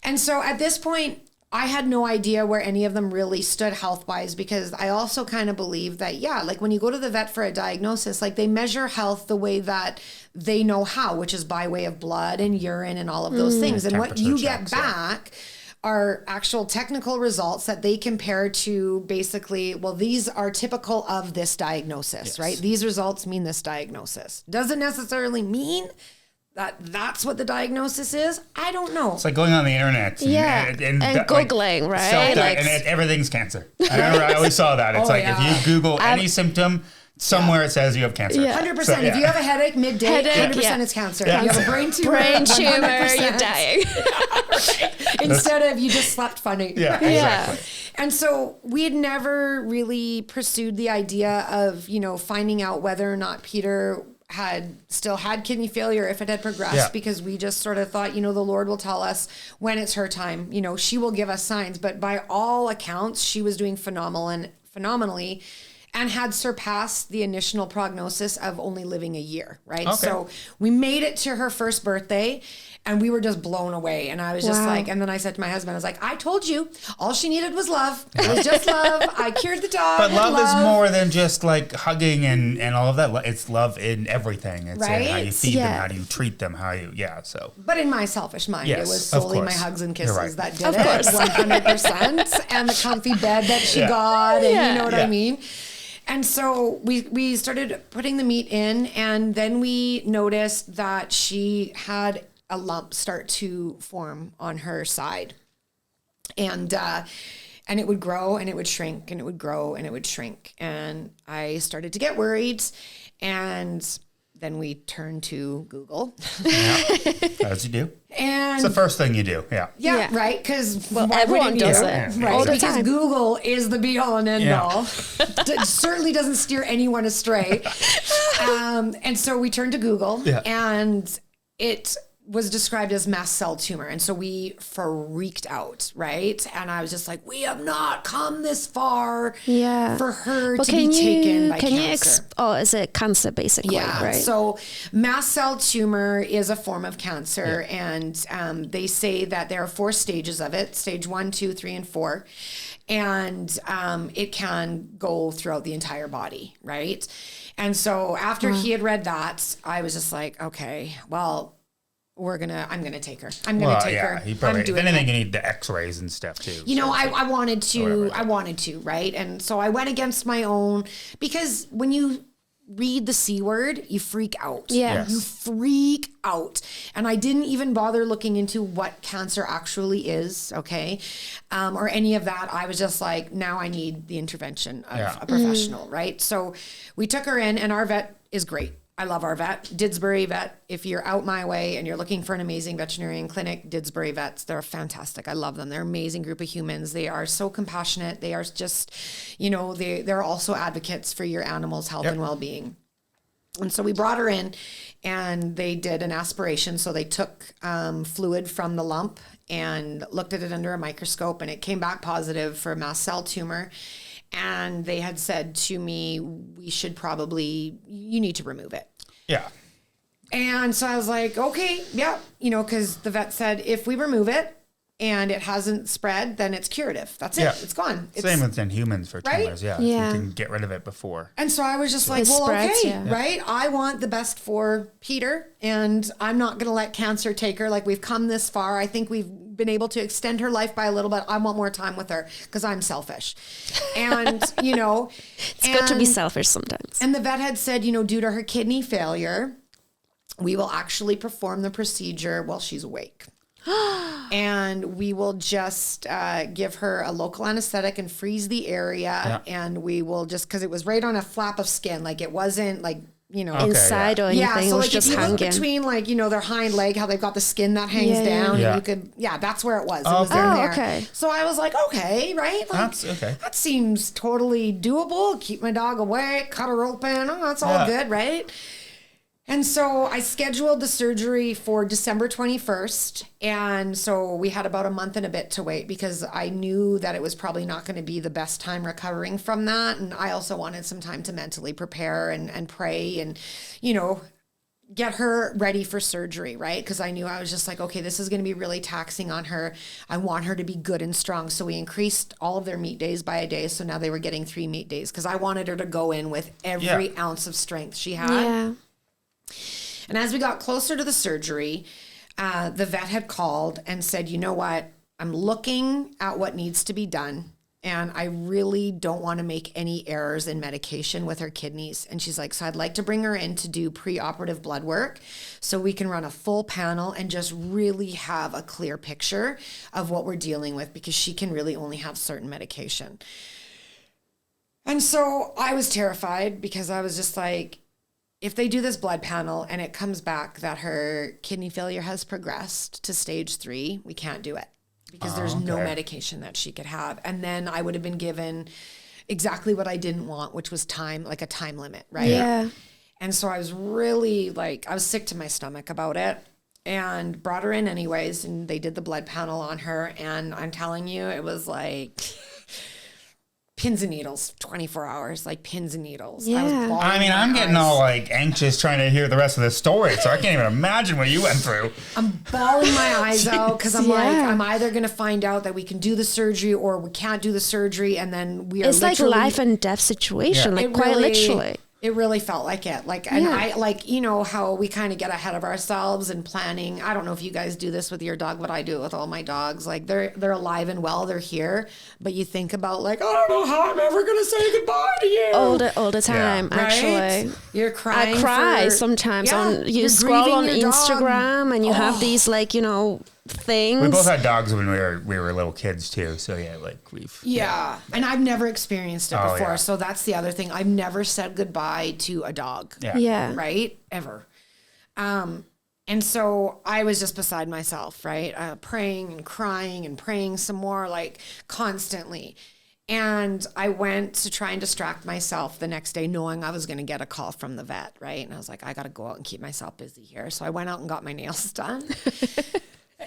And so at this point, I had no idea where any of them really stood health-wise, because I also kind of believe that, like when you go to the vet for a diagnosis, like they measure health the way that they know how, which is by way of blood and urine and all of those things. And what you get back are actual technical results that they compare to basically, well, these are typical of this diagnosis, right? These results mean this diagnosis. Doesn't necessarily mean that's what the diagnosis is. I don't know. It's like going on the internet and Googling, right? And everything's cancer. I always saw that. It's if you Google any symptom, somewhere it says you have cancer. 100%. So, if you have a headache midday, 100% it's cancer. If you have a brain tumor, you're dying. Instead of you just slept funny. Exactly. And so we had never really pursued the idea of, finding out whether or not Peter still had kidney failure if it had progressed, because we just sort of thought, the Lord will tell us when it's her time, she will give us signs. But by all accounts, she was doing phenomenally and had surpassed the initial prognosis of only living a year, right? So we made it to her first birthday and we were just blown away. And I was just like, and then I said to my husband, I was like, I told you, all she needed was love. It was just love. I cured the dog. But love is more than just like hugging and all of that. It's love in everything. It's in how you feed them, how do you treat them, so. But in my selfish mind, it was solely my hugs and kisses that did it. 100%. And the comfy bed that she got, and you know what I mean? And so we started putting the meat in, and then we noticed that she had a lump start to form on her side. And it would grow and it would shrink and it would grow and it would shrink. And I started to get worried, and then we turned to Google. As you do. And it's the first thing you do. Yeah, right? Because everyone does it. Right? All the because time. Google is the be all and end all. Certainly doesn't steer anyone astray. And so we turned to Google, and it was described as mast cell tumor. And so we freaked out, right? And I was just like, we have not come this far for her to be taken by cancer. Is it cancer basically? Right? So mast cell tumor is a form of cancer. And they say that there are 4 stages of it, stage 1, 2, 3, and 4. And it can go throughout the entire body, right? And so after he had read that, I was just like, okay, well, I'm gonna take her. I'm gonna take her. He probably, if anything, you need the x-rays and stuff too. I wanted to, right? And so I went against my own, because when you read the C word, you freak out. Yeah. Yes. You freak out. And I didn't even bother looking into what cancer actually is, okay? Or any of that. I was just like, now I need the intervention of a professional, right? So we took her in, and our vet is great. I love our vet, Didsbury Vet. If you're out my way and you're looking for an amazing veterinarian clinic, Didsbury Vets, they're fantastic. I love them. They're an amazing group of humans. They are so compassionate. They are just, you know, they're also advocates for your animal's health and well-being. And so we brought her in, and they did an aspiration. So they took fluid from the lump and looked at it under a microscope, and it came back positive for a mast cell tumor. And they had said to me, you need to remove it. Yeah. And so I was like, okay, yeah, you know, because the vet said, if we remove it and it hasn't spread, then it's curative. That's it. Yeah. It's gone. Same with in humans for Right? tumors. Yeah. Yeah. You can get rid of it before. And so I was just like, well, spreads, okay, yeah. right? I want the best for Peter, and I'm not going to let cancer take her. Like, we've come this far. I think we've been able to extend her life by a little bit. I want more time with her because I'm selfish. And, you know. It's good to be selfish sometimes. And the vet had said, you know, due to her kidney failure, we will actually perform the procedure while she's awake. And we will just give her a local anesthetic and freeze the area. Yeah. And we will just, because it was right on a flap of skin. Like, it wasn't like, you know. Okay, Inside or anything, Yeah, it so was like just if you look hanging. between, like, you know, their hind leg, how they've got the skin that hangs down, Yeah. and you could, that's where it was. It was in Oh, there. okay. So I was like, okay, right? Like, That's okay. that seems totally doable. Keep my dog away, cut her open. Oh, that's all good, right? And so I scheduled the surgery for December 21st. And so we had about a month and a bit to wait because I knew that it was probably not going to be the best time recovering from that. And I also wanted some time to mentally prepare and pray and, you know, get her ready for surgery, right? Because I knew I was just like, okay, this is going to be really taxing on her. I want her to be good and strong. So we increased all of their meet days by a day. So now they were getting 3 meet days because I wanted her to go in with every ounce of strength she had. Yeah. And as we got closer to the surgery, the vet had called and said, you know what? I'm looking at what needs to be done. And I really don't want to make any errors in medication with her kidneys. And she's like, so I'd like to bring her in to do preoperative blood work so we can run a full panel and just really have a clear picture of what we're dealing with because she can really only have certain medication. And so I was terrified because I was just like, if they do this blood panel and it comes back that her kidney failure has progressed to stage 3, we can't do it because there's no medication that she could have. And then I would have been given exactly what I didn't want, which was time, like a time limit, right? Yeah. And so I was really I was sick to my stomach about it and brought her in anyways. And they did the blood panel on her. And I'm telling you, it was like pins and needles, 24 hours, like pins and needles. Yeah. I mean, I'm getting all like anxious trying to hear the rest of the story, so I can't even imagine what you went through. I'm bawling my eyes out because I'm like, Yeah. I'm either going to find out that we can do the surgery or we can't do the surgery. And then we are It's like life and death situation, Yeah. like quite literally. It really felt like it. Like, and Yeah. I like, you know, how we kind of get ahead of ourselves and planning. I don't know if you guys do this with your dog, but I do it with all my dogs. Like they're alive and well, they're here. But you think about like, I don't know how I'm ever going to say goodbye to you. All the time, Right? actually. You're crying. I cry for- sometimes Yeah, you you're scroll grieving on your dog. Instagram and you have these like, you know, things. We both had dogs when we were little kids too, so yeah, like we've Yeah. And I've never experienced it Oh, before. yeah. So that's the other thing. I've never said goodbye to a dog. Yeah. Right? Ever. And so I was just beside myself, right? Praying and crying and praying some more, like constantly. And I went to try and distract myself the next day, knowing I was going to get a call from the vet, right? And I was like, I got to go out and keep myself busy here. So I went out and got my nails done.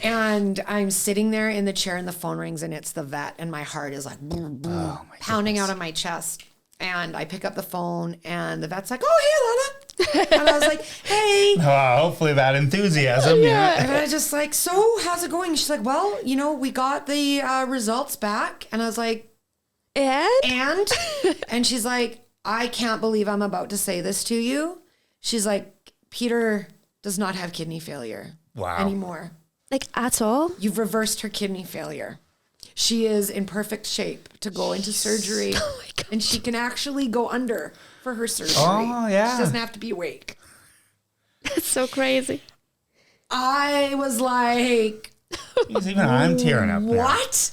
And I'm sitting there in the chair and the phone rings and it's the vet and my heart is like boom, boom, pounding out of my chest. And I pick up the phone and the vet's like, oh, hey, Alana. And I was like, hey. Wow, hopefully that enthusiasm. Yeah. And I was just like, so how's it going? She's like, well, you know, we got the results back. And I was like, and she's like, I can't believe I'm about to say this to you. She's like, Peter does not have kidney failure anymore. Like at all? You've reversed her kidney failure. She is in perfect shape to go into surgery. Oh my God. And she can actually go under for her surgery. Oh, yeah. She doesn't have to be awake. That's so crazy. I was like, Even I'm tearing up. what?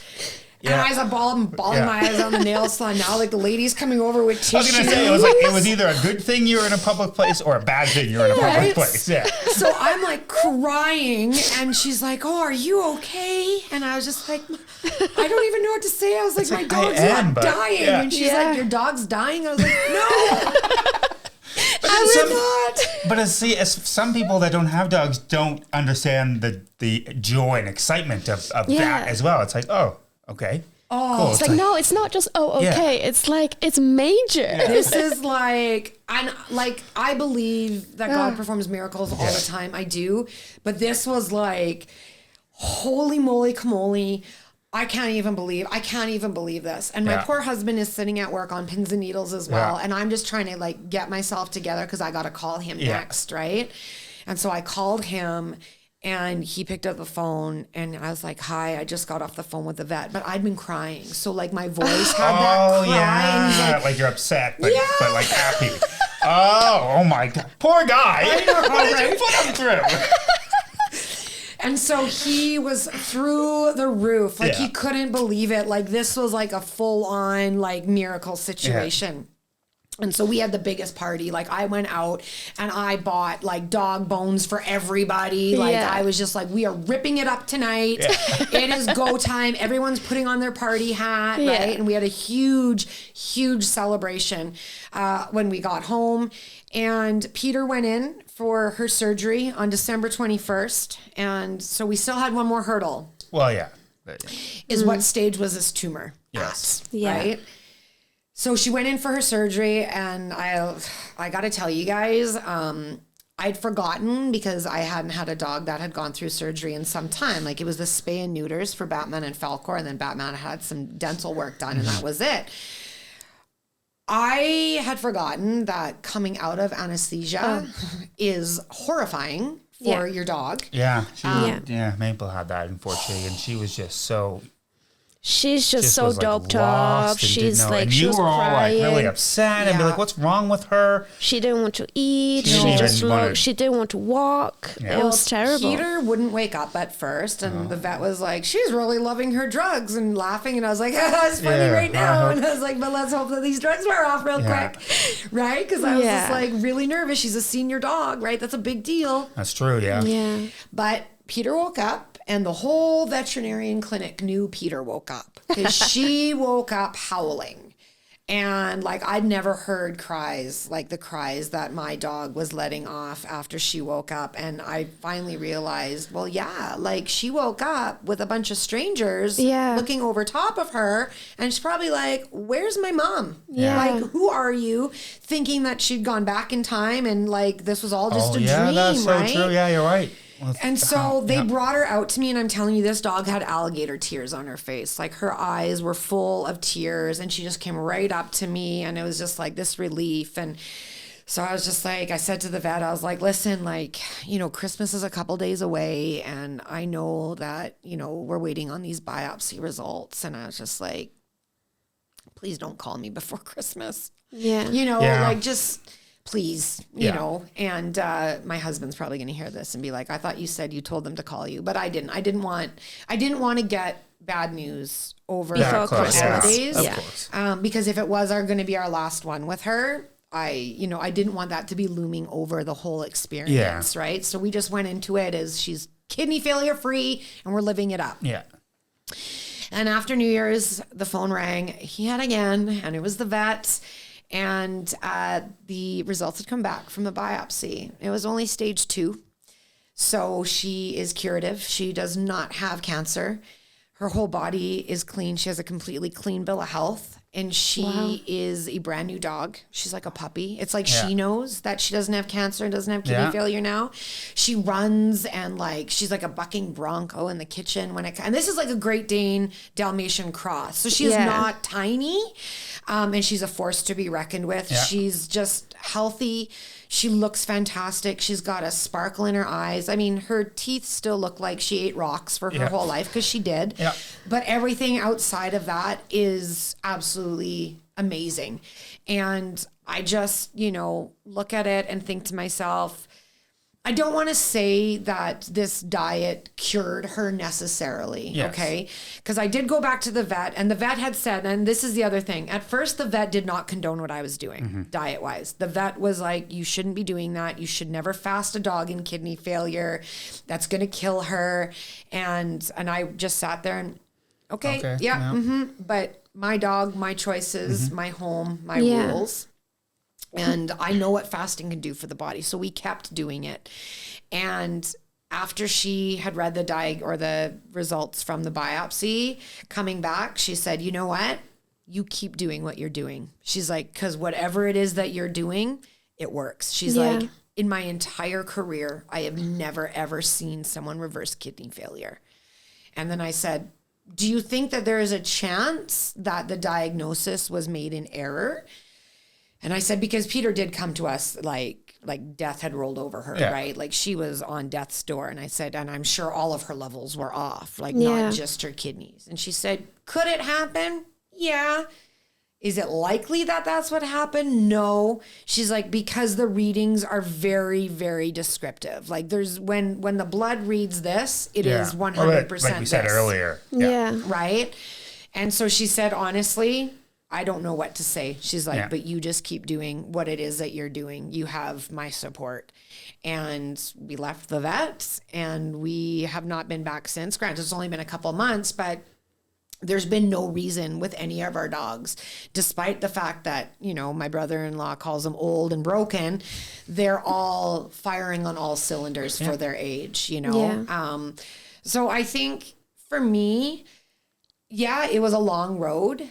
Yeah. And I was bawling my eyes on the nail salon. Now, like the lady's coming over with tissue. I was gonna say it was either a good thing you're in a public place or a bad thing you're in a public place. Yeah. So I'm like crying, and she's like, "Oh, are you okay?" And I was just like, I don't even know what to say. I was like, my dog's not dying, and she's like, "Your dog's dying." I was like, "No." But as some people that don't have dogs don't understand the joy and excitement of that as well. It's like, oh, okay. Oh, cool. It's like, no, it's not just, okay. Yeah. It's like, it's major. Yeah. This is like, I believe that God performs miracles all the time. I do. But this was like, holy moly, camoli. I can't even believe this. And my poor husband is sitting at work on pins and needles as well. Yeah. And I'm just trying to like get myself together because I got to call him next. Right. And so I called him. And he picked up the phone, and I was like, "Hi, I just got off the phone with the vet," but I'd been crying, so like my voice had that cry. Yeah, like you're upset, but like happy. Oh my God, poor guy! I know, what did you put him through? And so he was through the roof, like he couldn't believe it. Like this was like a full-on like miracle situation. Yeah. And so we had the biggest party. Like I went out and I bought like dog bones for everybody. Like I was just like, we are ripping it up tonight. Yeah. It is go time. Everyone's putting on their party hat, right? And we had a huge, huge celebration when we got home. And Peter went in for her surgery on December 21st. And so we still had one more hurdle. Well, yeah. Is what stage was this tumor at, right? So she went in for her surgery, and I got to tell you guys, I'd forgotten because I hadn't had a dog that had gone through surgery in some time. Like it was the spay and neuters for Batman and Falcor, and then Batman had some dental work done, and that was it. I had forgotten that coming out of anesthesia is horrifying for your dog. Yeah, Maple had that, unfortunately, and she was just so... She's just so doped up. She's like, and she you was were all crying. like really upset and be like, what's wrong with her? She didn't want to eat. She didn't want to walk. Yeah. It was terrible. Peter wouldn't wake up at first, and the vet was like, she's really loving her drugs and laughing. And I was like, that's funny right now. And I was like, but let's hope that these drugs wear off real quick. Right? Because I was just like really nervous. She's a senior dog, right? That's a big deal. That's true, yeah. But Peter woke up. And the whole veterinarian clinic knew Peter woke up because she woke up howling. And like, I'd never heard cries like the cries that my dog was letting off after she woke up. And I finally realized, well, like she woke up with a bunch of strangers looking over top of her. And she's probably like, where's my mom? Yeah. Like, who are you? Thinking that she'd gone back in time and like, this was all just a dream, that's so right? true. Yeah, you're right. And so they brought her out to me, and I'm telling you, this dog had alligator tears on her face. Like her eyes were full of tears, and she just came right up to me, and it was just like this relief. And so I was just like, I said to the vet, I was like, listen, like, you know, Christmas is a couple days away, and I know that, you know, we're waiting on these biopsy results. And I was just like, please don't call me before Christmas. Yeah. You know, like just... please, you know, and my husband's probably going to hear this and be like, I thought you said you told them to call you, but I didn't. I didn't want to get bad news over before Christmas days. Because if it was going to be our last one with her, I didn't want that to be looming over the whole experience, right? So we just went into it as she's kidney failure free, and we're living it up. Yeah. And after New Year's, the phone rang yet again, and it was the vet. And the results had come back from the biopsy. It was only stage 2. So she is curative. She does not have cancer. Her whole body is clean. She has a completely clean bill of health. And she is a brand new dog. She's like a puppy. It's like she knows that she doesn't have cancer and doesn't have kidney failure now. She runs and like, she's like a bucking bronco in the kitchen and this is like a Great Dane Dalmatian cross. So she is not tiny. And she's a force to be reckoned with. Yeah. She's just healthy. She looks fantastic. She's got a sparkle in her eyes. I mean, her teeth still look like she ate rocks for her whole life because she did. Yeah. But everything outside of that is absolutely amazing. And I just, look at it and think to myself, I don't want to say that this diet cured her necessarily, yes. okay? Because I did go back to the vet, and the vet had said, and this is the other thing, at first the vet did not condone what I was doing, diet-wise. The vet was like, you shouldn't be doing that. You should never fast a dog in kidney failure. That's going to kill her. And I just sat there and, okay. But my dog, my choices, my home, my rules. And I know what fasting can do for the body. So we kept doing it. And after she had read the results from the biopsy coming back, she said, you know what? You keep doing what you're doing. She's like, because whatever it is that you're doing, it works. She's like, in my entire career, I have never, ever seen someone reverse kidney failure. And then I said, do you think that there is a chance that the diagnosis was made in error? And I said, because Peter did come to us like death had rolled over her, right? Like she was on death's door. And I said, and I'm sure all of her levels were off, not just her kidneys. And she said, could it happen? Yeah. Is it likely that that's what happened? No. She's like, because the readings are very, very descriptive. Like there's when the blood reads this, it is 100% like we said earlier. Yeah. Right? And so she said, honestly, I don't know what to say. She's like, but you just keep doing what it is that you're doing. You have my support. And we left the vet and we have not been back since. Granted, it's only been a couple months, but there's been no reason with any of our dogs, despite the fact that, my brother-in-law calls them old and broken, they're all firing on all cylinders for their age, So I think for me, it was a long road.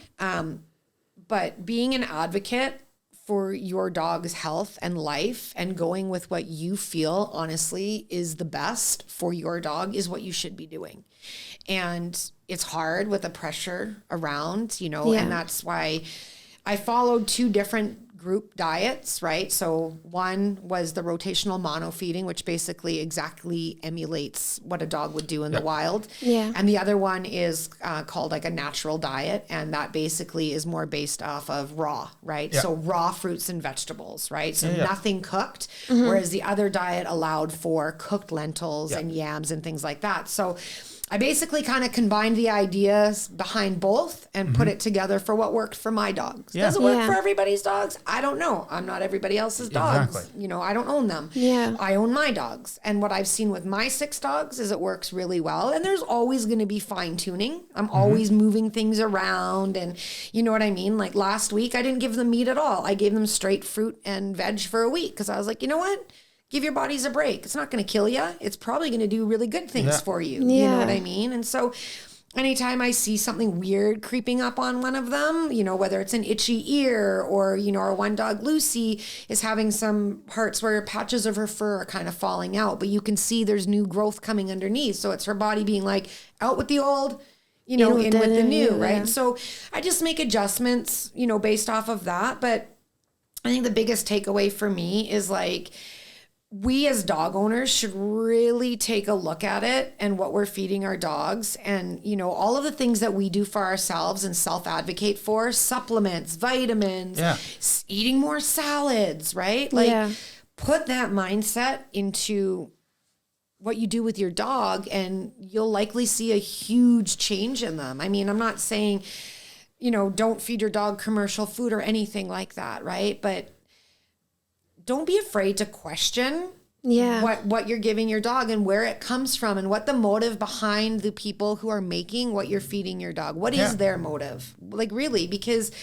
But being an advocate for your dog's health and life and going with what you feel honestly is the best for your dog is what you should be doing. And it's hard with the pressure around, and that's why I followed 2 different group diets, right? So one was the rotational mono feeding, which basically exactly emulates what a dog would do in the wild. Yeah. And the other one is called like a natural diet. And that basically is more based off of raw, right? Yeah. So raw fruits and vegetables, right? So nothing cooked. Whereas the other diet allowed for cooked lentils and yams and things like that. So I basically kind of combined the ideas behind both and put it together for what worked for my dogs. Does it work for everybody's dogs? I don't know. I'm not everybody else's dogs. Exactly. I don't own them. Yeah. I own my dogs. And what I've seen with my 6 dogs is it works really well. And there's always going to be fine tuning. I'm always moving things around. And you know what I mean? Like last week, I didn't give them meat at all. I gave them straight fruit and veg for a week because I was like, you know what? Give your bodies a break. It's not going to kill you. It's probably going to do really good things for you. Yeah. You know what I mean? And so anytime I see something weird creeping up on one of them, whether it's an itchy ear or, our one dog, Lucy, is having some parts where patches of her fur are kind of falling out, but you can see there's new growth coming underneath. So it's her body being like, out with the old, in with the new, right? So I just make adjustments, based off of that. But I think the biggest takeaway for me is like, we as dog owners should really take a look at it and what we're feeding our dogs and, all of the things that we do for ourselves and self-advocate for, supplements, vitamins, eating more salads, right? Like put that mindset into what you do with your dog and you'll likely see a huge change in them. I mean, I'm not saying, don't feed your dog commercial food or anything like that, right? But don't be afraid to question what you're giving your dog and where it comes from and what the motive behind the people who are making what you're feeding your dog. What is their motive? Like really, because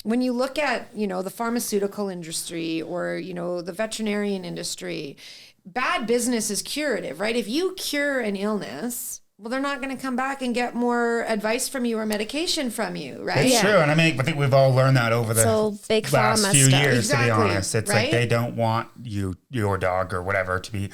when you look at, the pharmaceutical industry or, the veterinarian industry, bad business is curative, right? If you cure an illness, well, they're not going to come back and get more advice from you or medication from you, right? It's true. And I think we've all learned that over the big last few years, exactly. to be honest. It's like they don't want your dog or whatever to be,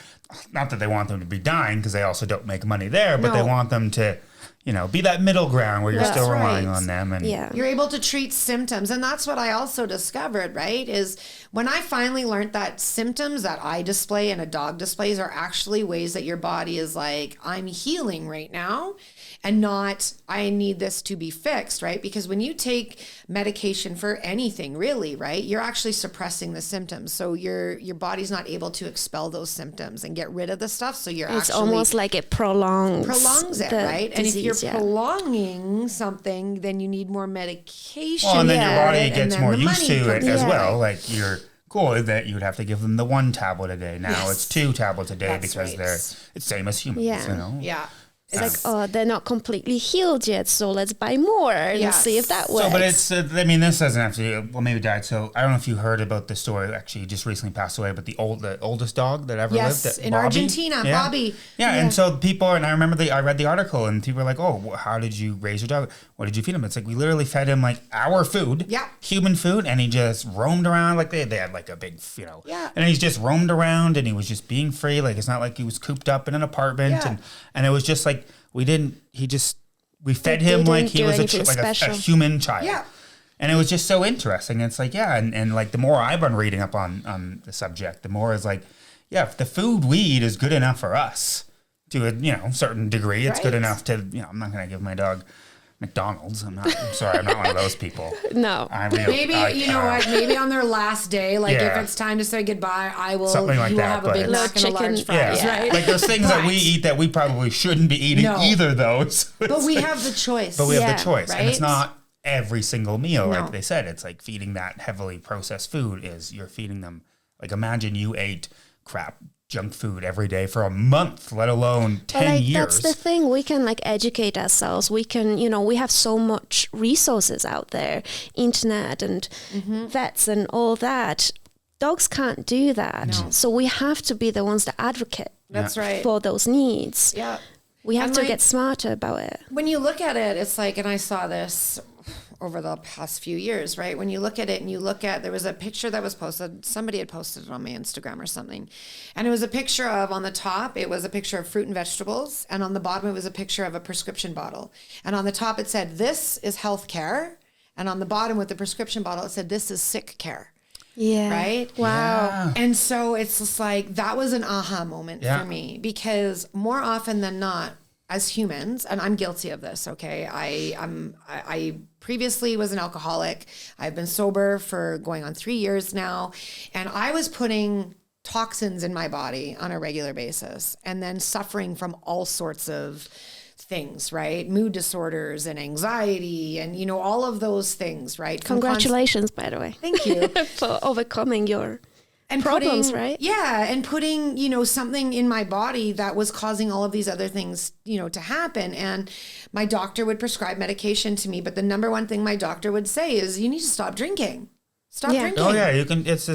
not that they want them to be dying because they also don't make money there, but they want them to be that middle ground where you're still relying on them. And you're able to treat symptoms. And that's what I also discovered, right? Is when I finally learned that symptoms that I display and a dog displays are actually ways that your body is like, I'm healing right now, and not, I need this to be fixed, right? Because when you take medication for anything, really, right, you're actually suppressing the symptoms. So your body's not able to expel those symptoms and get rid of the stuff. So it's almost like it prolongs it, right? And if you're prolonging something, then you need more medication. Well, and then your body gets more used to it as well. Like you're cool that you would have to give them the 1 tablet a day. Now it's 2 tablets a day because it's same as humans, Yeah. It's like, they're not completely healed yet, so let's buy more and see if that works. So, but it's, this doesn't have to, maybe died. So I don't know if you heard about the story, actually, he just recently passed away, but the oldest dog that ever lived. In Bobby. Argentina, Bobby. Yeah, and so people, and I remember I read the article, and people were like, oh, how did you raise your dog? What did you feed him? It's like, we literally fed him like our food, human food, and he just roamed around, like they had like a big, and he's just roamed around, and he was just being free. Like, it's not like he was cooped up in an apartment, and it was just like, we fed him like he was a human child. Yeah. And it was just so interesting. It's like, and like the more I've been reading up on the subject, the more is like, if the food we eat is good enough for us to a certain degree, it's good enough to, I'm not going to give my dog McDonald's. I'm sorry, I'm not one of those people. No. Maybe on their last day, if it's time to say goodbye, I will. Something like that. Have a Big Mac and a large fries, right? Like there's things that we eat that we probably shouldn't be eating either, though. But we have the choice. But we have the choice, right? And it's not every single meal, No. like they said. It's like feeding that heavily processed food you're feeding them. Like imagine you ate junk food every day for a month, let alone 10 years. That's the thing. We can educate ourselves. We can, we have so much resources out there, internet and vets and all that. Dogs can't do that. No. So we have to be the ones that advocate for those needs. Yeah. We have to get smarter about it. When you look at it, it's like, and I saw this over the past few years, right? When you look at it and there was a picture that was posted, somebody had posted it on my Instagram or something. And it was a picture of, on the top, it was a picture of fruit and vegetables. And on the bottom, it was a picture of a prescription bottle. And on the top, it said, this is health care. And on the bottom with the prescription bottle, it said, this is sick care. Yeah. Right? Wow. Yeah. And so it's just like, that was an aha moment for me, because more often than not, as humans, and I'm guilty of this, okay? I previously was an alcoholic. I've been sober for going on 3 years now. And I was putting toxins in my body on a regular basis and then suffering from all sorts of things, right? Mood disorders and anxiety and, all of those things, right? Congratulations, by the way. Thank you. For overcoming your problems, right? Yeah. And putting, something in my body that was causing all of these other things, to happen. And my doctor would prescribe medication to me. But the number one thing my doctor would say is, you need to stop drinking. Stop drinking. Oh yeah, you can. It's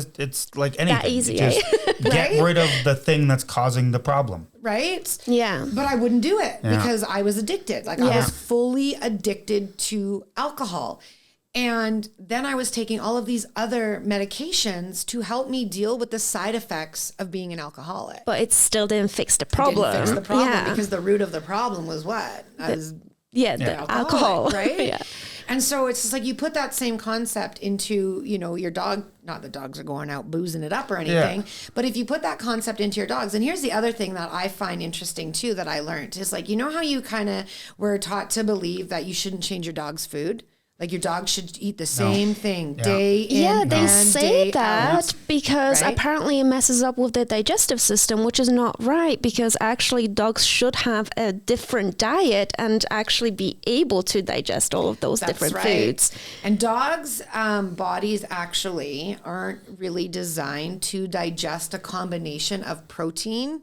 like anything. That easy, just get rid of the thing that's causing the problem. Right? Yeah. But I wouldn't do it because I was addicted. I was fully addicted to alcohol. And then I was taking all of these other medications to help me deal with the side effects of being an alcoholic. But it still didn't fix the problem. It didn't fix the problem because the root of the problem was what? The alcohol. Right? Yeah. And so it's just like you put that same concept into, your dog, not that dogs are going out boozing it up or anything, but if you put that concept into your dogs, and here's the other thing that I find interesting too that I learned is like, how you kind of were taught to believe that you shouldn't change your dog's food? Like your dog should eat the same thing day in and day out. Yeah, they say that because apparently it messes up with their digestive system, which is not right, because actually dogs should have a different diet and actually be able to digest all of those different foods. And dogs' bodies actually aren't really designed to digest a combination of protein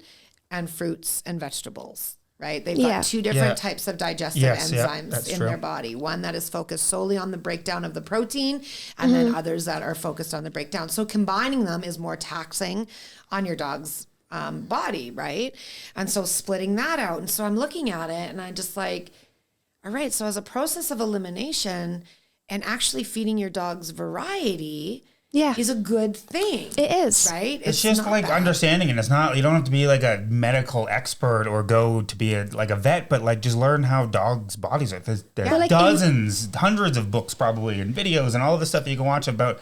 and fruits and vegetables. Right? They've got 2 different types of digestive enzymes in their body. One that is focused solely on the breakdown of the protein, and then others that are focused on the breakdown. So combining them is more taxing on your dog's body, right? And so splitting that out. And so I'm looking at it and I just like, all right, so as a process of elimination and actually feeding your dogs variety, Yeah. is a good thing. It is. Right? It's just like bad. understanding, and it's not, you don't have to be like a medical expert or go to be a vet, but like just learn how dogs' bodies are. There's dozens, hundreds of books probably and videos and all of the stuff that you can watch about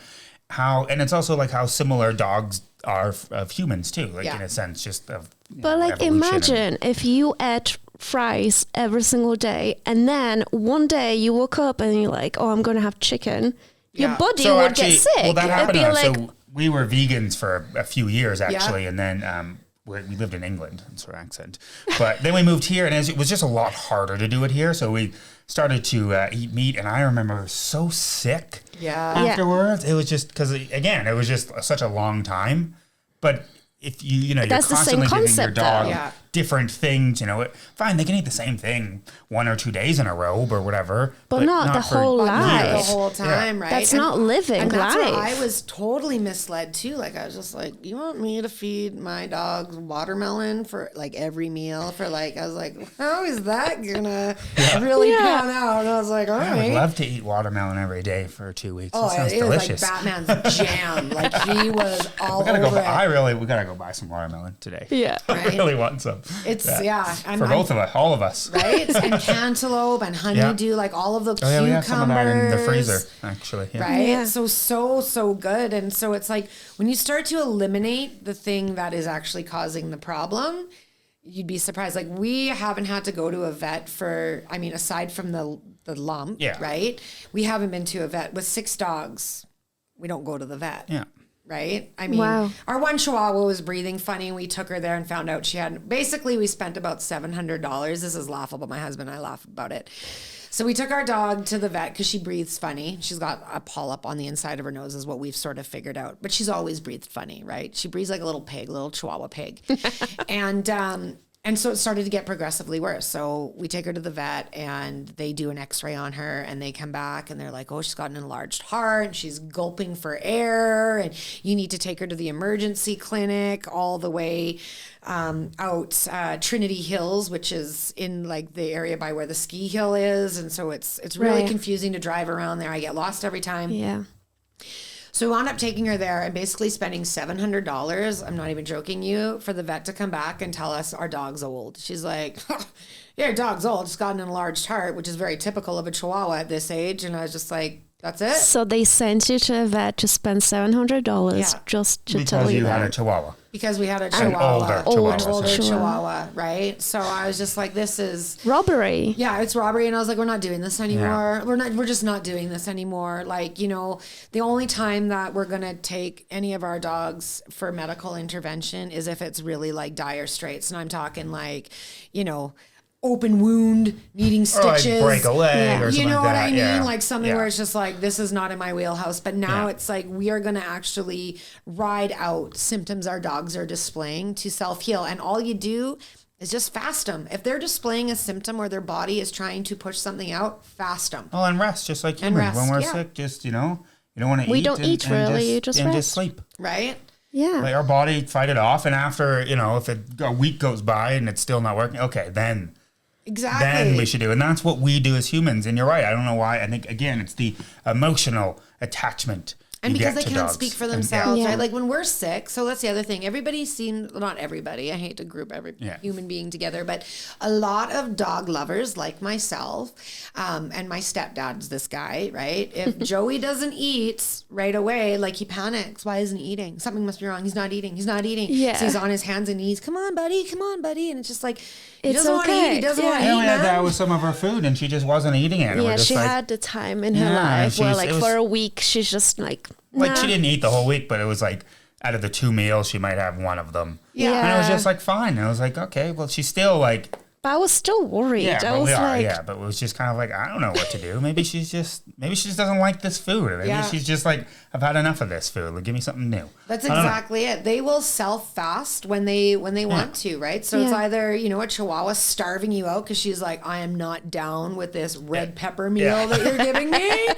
how, and it's also like how similar dogs are of humans too, like in a sense, just of. But like imagine if you ate fries every single day and then one day you woke up and you're like, oh, I'm going to have chicken. Your body would get sick. Well, that happened. Like, so we were vegans for a few years actually, and then we lived in England. That's our accent. But then we moved here, and it was just a lot harder to do it here. So we started to eat meat, and I remember so sick. Afterwards, it was just because again, it was just such a long time. But if you're constantly giving your dog different things, fine, they can eat the same thing 1 or 2 days in a row or whatever, but not the whole life, the whole time, right? That's not living and that's life. Where I was totally misled too. Like I was just like, you want me to feed my dogs watermelon for like every meal for like, I was like, how is that gonna really pan out? And I was like, all right. I would love to eat watermelon every day for 2 weeks. Oh, it sounds it delicious. was like Batman's jam. Like he was all over it. We gotta go buy some watermelon today. Yeah, I really want some. It's for both of us, all of us, right? And cantaloupe and honeydew, like all of the cucumbers. We have some of that in the freezer, actually. Right? Yeah. So good. And so it's like when you start to eliminate the thing that is actually causing the problem, you'd be surprised. Like we haven't had to go to a vet for, I mean, aside from the lump, right? We haven't been to a vet with 6 dogs. We don't go to the vet. Yeah. Right? I mean, our one Chihuahua was breathing funny. We took her there and found out she had, basically we spent about $700. This is laughable. My husband and I laugh about it. So we took our dog to the vet because she breathes funny. She's got a polyp on the inside of her nose is what we've sort of figured out. But she's always breathed funny, right? She breathes like a little pig, little Chihuahua pig. And so it started to get progressively worse. So we take her to the vet and they do an x-ray on her and they come back and they're like, oh, she's got an enlarged heart and she's gulping for air and you need to take her to the emergency clinic all the way out Trinity Hills, which is in like the area by where the ski hill is. And so it's really confusing to drive around there. I get lost every time. Yeah. So we wound up taking her there and basically spending $700, I'm not even joking you, for the vet to come back and tell us our dog's old. She's like, yeah, your dog's old. It's got an enlarged heart, which is very typical of a Chihuahua at this age. And I was just like, that's it? So they sent you to a vet to spend $700 just to tell you that. Because you had a Chihuahua. Because we had a Chihuahua. An older Chihuahua, right? So I was just like, this is... robbery. Yeah, it's robbery. And I was like, we're not doing this anymore. Yeah. We're just not doing this anymore. Like, the only time that we're going to take any of our dogs for medical intervention is if it's really like dire straits. And I'm talking like, open wound, needing stitches. Or like break a leg or something like that. You know what I mean? Yeah. Like something where it's just like, this is not in my wheelhouse. But now it's like, we are going to actually ride out symptoms our dogs are displaying to self-heal. And all you do is just fast them. If they're displaying a symptom or their body is trying to push something out, fast them. Oh, and rest, just like humans. When we're sick, just, you don't want to eat. We don't eat really, you just rest. Just sleep. Right? Yeah. Like our body fight it off. And after, if a week goes by and it's still not working, okay, then... Exactly. Then we should do. And that's what we do as humans. And you're right. I don't know why. I think, again, it's the emotional attachment. And because they can't speak for themselves, Yeah. right? Like when we're sick, so that's the other thing. Everybody seems, not everybody, I hate to group every human being together, but a lot of dog lovers like myself, and my stepdad's this guy, right? If Joey doesn't eat right away, like he panics. Why isn't he eating? Something must be wrong. He's not eating. Yeah. So he's on his hands and knees. Come on, buddy. And it's just like, he It's doesn't want to okay. eat. He doesn't want to Yeah, eat, we had that man. with some of her food and she just wasn't eating it. And Yeah, we're just she like, had the time in her Yeah, life where it was- for a week she's just like, like nah. she didn't eat the whole week, but it was like out of the 2 meals, she might have one of them. Yeah. And it was just like, fine. And I was like, okay, well, she's still like, But I was still worried. yeah, I but was we are, like, yeah. But it was just kind of like, I don't know what to do. Maybe she just doesn't like this food. Maybe she's just like, I've had enough of this food. Like, give me something new. That's exactly it. They will self-fast when they want to, right? So it's either, a Chihuahua starving you out because she's like, I am not down with this red pepper meal that you're giving me,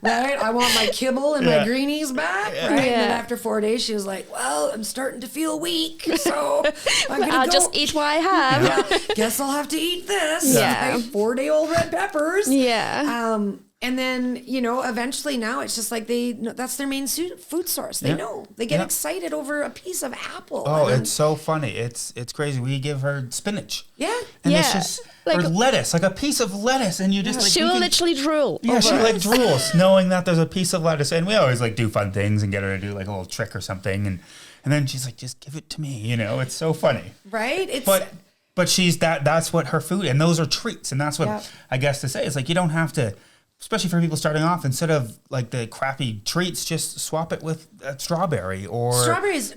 right? I want my kibble and my greenies back, right? And then after 4 days, she was like, well, I'm starting to feel weak, so I'll just eat what I have. Guess I'll have to eat this. Yeah. Right? 4-day-old red peppers. Yeah. And then, you know, eventually now it's just like that's their main food source. They know. They get excited over a piece of apple. Oh, it's so funny. It's crazy. We give her spinach. Yeah. And it's just, or lettuce, like a piece of lettuce. And you just like... She will literally drool. Yeah, she like drools knowing that there's a piece of lettuce. And we always like do fun things and get her to do like a little trick or something. And then she's like, just give it to me. You know, it's so funny. Right? But she's that's what her food, and those are treats. And that's what I guess to say is like, you don't have to... Especially for people starting off, instead of like the crappy treats, just swap it with strawberry or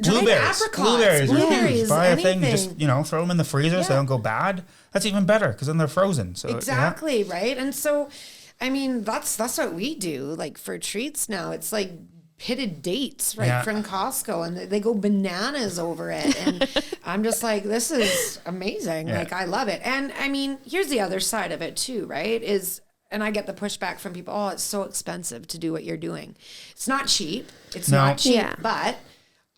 blueberries, buy a thing, just throw them in the freezer so they don't go bad. That's even better because then they're frozen. So exactly right. And so, I mean, that's what we do. Like for treats now, it's like pitted dates right from Costco, and they go bananas over it. And I'm just like, this is amazing. Like I love it. And I mean, here's the other side of it too, right? And I get the pushback from people, oh, it's so expensive to do what you're doing. It's not cheap. It's not cheap, but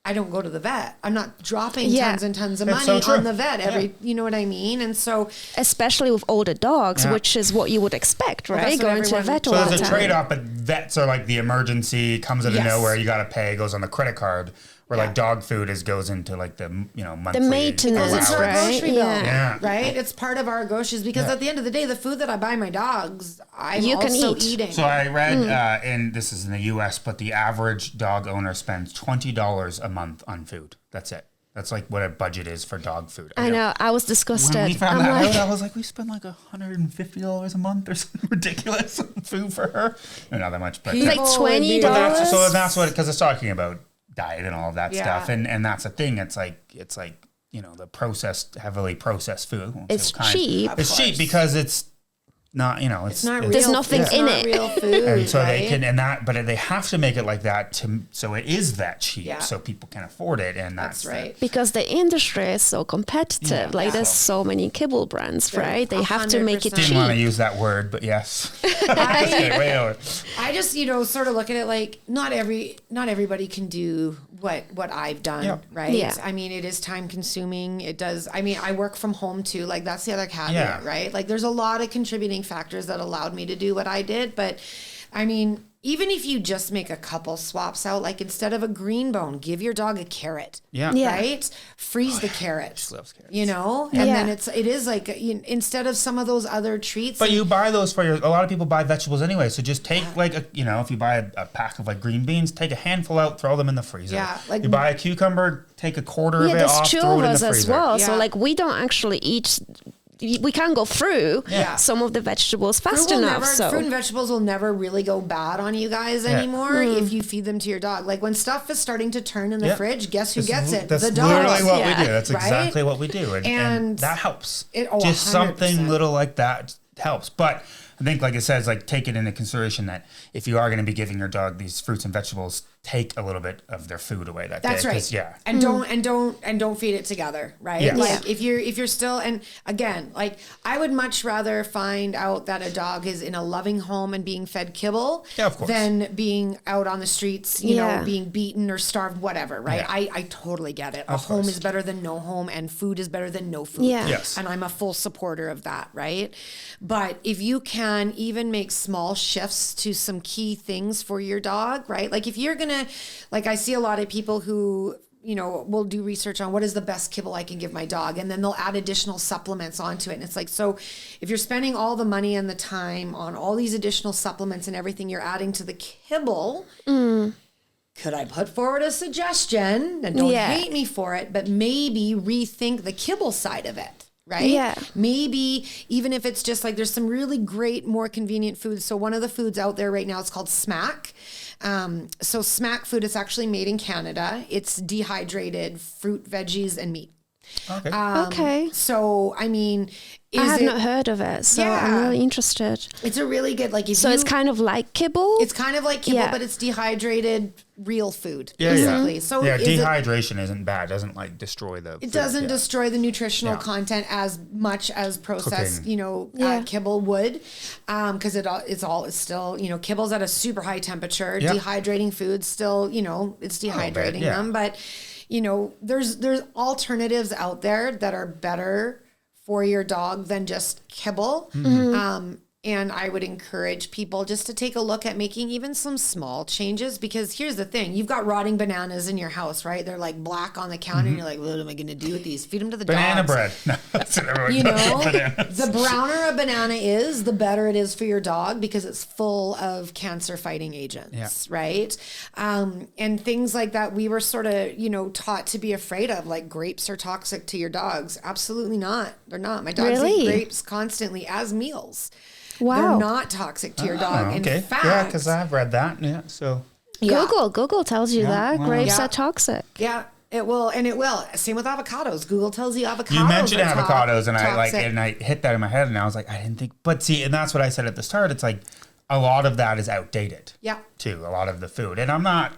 I don't go to the vet. I'm not dropping tons and tons of money on the vet you know what I mean? And so... Especially with older dogs, which is what you would expect, right? Going to a vet all the time. So there's a trade-off, but vets are like the emergency, comes out of nowhere, you got to pay, goes on the credit card. Where like dog food goes into like the monthly, the maintenance, right? Right. It's part of our groceries because at the end of the day, the food that I buy my dogs, I'm also eating. So I read, and this is in the U.S., but the average dog owner spends $20 a month on food. That's it. That's like what a budget is for dog food. I know. I was disgusted. When we found that out, I was like, we spend like $150 a month or something ridiculous on food for her. No, not that much, but like $20. So that's what, because it's talking about diet and all of that stuff, and that's a thing. It's like the heavily processed food. It's cheap. It's cheap because it's not, it's not real. There's nothing in it. Real food, and so they can, but they have to make it like that so it is that cheap, so people can afford it, and that's right. Because the industry is so competitive. There's so many kibble brands, right? They have to make it cheap. Didn't want to use that word, but yes. I just sort of look at it like not everybody can do what I've done, right? Yeah. I mean, it is time consuming. It does. I mean, I work from home too. Like that's the other caveat, right? Like there's a lot of contributing factors that allowed me to do what I did. But I mean, even if you just make a couple swaps out, like instead of a green bone, give your dog a carrot. Right? Freeze the carrot. She loves carrots. And then it is like instead of some of those other treats. But you buy those a lot of people buy vegetables anyway. So just take if you buy a pack of like green beans, take a handful out, throw them in the freezer. Yeah. Like you buy a cucumber, take a quarter of it off, throw it in the freezer. Yeah, there's 2 of us as well. So like we don't actually eat. We can't go through some of the vegetables fast enough. Fruit and vegetables will never really go bad on you guys anymore if you feed them to your dog. Like when stuff is starting to turn in the fridge, guess who gets it? That's the dog. Literally what we do. That's exactly what we do. And that helps. Just 100%. Something little like that helps. But I think, like it says, like take it into consideration that if you are going to be giving your dog these fruits and vegetables, take a little bit of their food away that day. That's right. Yeah. And don't feed it together, right? Yes. Like if you're still, and again, like I would much rather find out that a dog is in a loving home and being fed kibble than being out on the streets, you know, being beaten or starved, whatever, right? Yeah. I totally get it. A home is better than no home, and food is better than no food. Yeah. Yes. And I'm a full supporter of that, right? But if you can even make small shifts to some key things for your dog, right? Like if you're going to, like I see a lot of people who, will do research on what is the best kibble I can give my dog. And then they'll add additional supplements onto it. And it's like, so if you're spending all the money and the time on all these additional supplements and everything you're adding to the kibble, could I put forward a suggestion? And don't hate me for it, but maybe rethink the kibble side of it. Right? Yeah. Maybe even if it's just like there's some really great, more convenient foods. So one of the foods out there right now is called Smack. So Smack food is actually made in Canada. It's dehydrated fruit, veggies, and meat. Okay. Okay. So, I mean, I have not heard of it, so I'm really interested. It's a really good, like, it's kind of like kibble? It's kind of like kibble, but it's dehydrated real food, basically. Yeah. So dehydration isn't bad. It doesn't, like, destroy the It doesn't destroy the nutritional content as much as processed, kibble would, because it's still, kibble's at a super high temperature. Yep. Dehydrating food's still, it's dehydrating them, but... there's alternatives out there that are better for your dog than just kibble. Mm-hmm. And I would encourage people just to take a look at making even some small changes, because here's the thing. You've got rotting bananas in your house, right? They're like black on the counter and you're like, what am I going to do with these? Feed them to the Banana dogs. bread. No, that's what everyone You know, bananas. the browner a banana is, the better it is for your dog, because it's full of cancer fighting agents, right? And things like that we were sort of, you know, taught to be afraid of, like grapes are toxic to your dogs. Absolutely not. They're not. My dogs eat grapes constantly as meals. Wow. They're not toxic to your dog. Okay. In fact, Yeah, because I've read that. Yeah, so. Google tells you that wow. grapes are toxic. Yeah, it will, and it will. Same with avocados. Google tells you avocados. You mentioned are avocados, and toxic. I hit that in my head, and I was like, I didn't think. But see, and that's what I said at the start. It's like a lot of that is outdated. Yeah. Too a lot of the food, and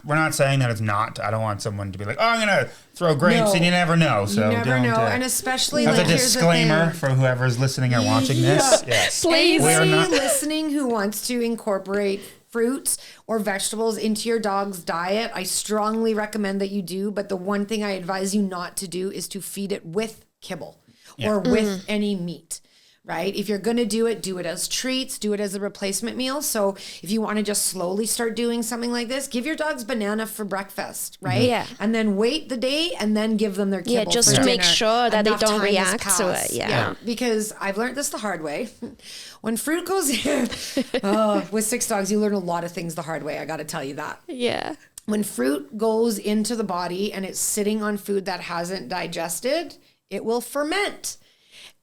we're not saying that it's not. I don't want someone to be like, oh, I'm gonna throw grapes, and you never know. So you never don't, know, and especially as like a disclaimer for whoever's listening or watching this. Yes, Please. we are Anybody not listening who wants to incorporate fruits or vegetables into your dog's diet, I strongly recommend that you do. But the one thing I advise you not to do is to feed it with kibble or with any meat. Right? If you're going to do it as treats, do it as a replacement meal. So if you want to just slowly start doing something like this, give your dogs banana for breakfast, right? Yeah. And then wait the day and then give them their kibble. Yeah, just for to make dinner. sure that they Enough don't time has react to passed. it. Yeah. Because I've learned this the hard way. When fruit goes in, with 6 dogs, you learn a lot of things the hard way. I got to tell you that. Yeah. When fruit goes into the body and it's sitting on food that hasn't digested, it will ferment.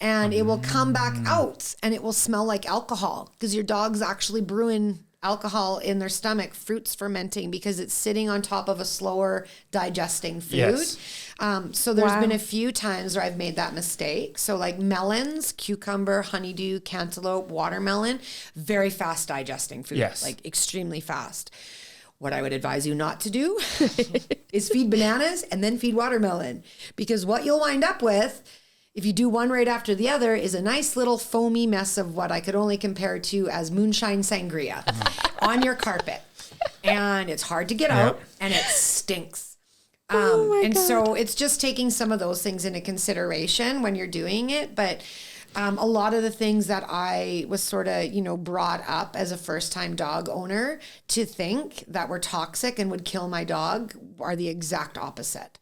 And it will come back out and it will smell like alcohol, because your dog's actually brewing alcohol in their stomach. Fruit's fermenting because it's sitting on top of a slower digesting food. Yes. So there's been a few times where I've made that mistake. So like melons, cucumber, honeydew, cantaloupe, watermelon, very fast digesting food, like extremely fast. What I would advise you not to do is feed bananas and then feed watermelon, because what you'll wind up with, if you do one right after the other, is a nice little foamy mess of what I could only compare to as moonshine sangria on your carpet. And it's hard to get out and it stinks. So it's just taking some of those things into consideration when you're doing it. But a lot of the things that I was sort of, brought up as a first-time dog owner to think that were toxic and would kill my dog are the exact opposite.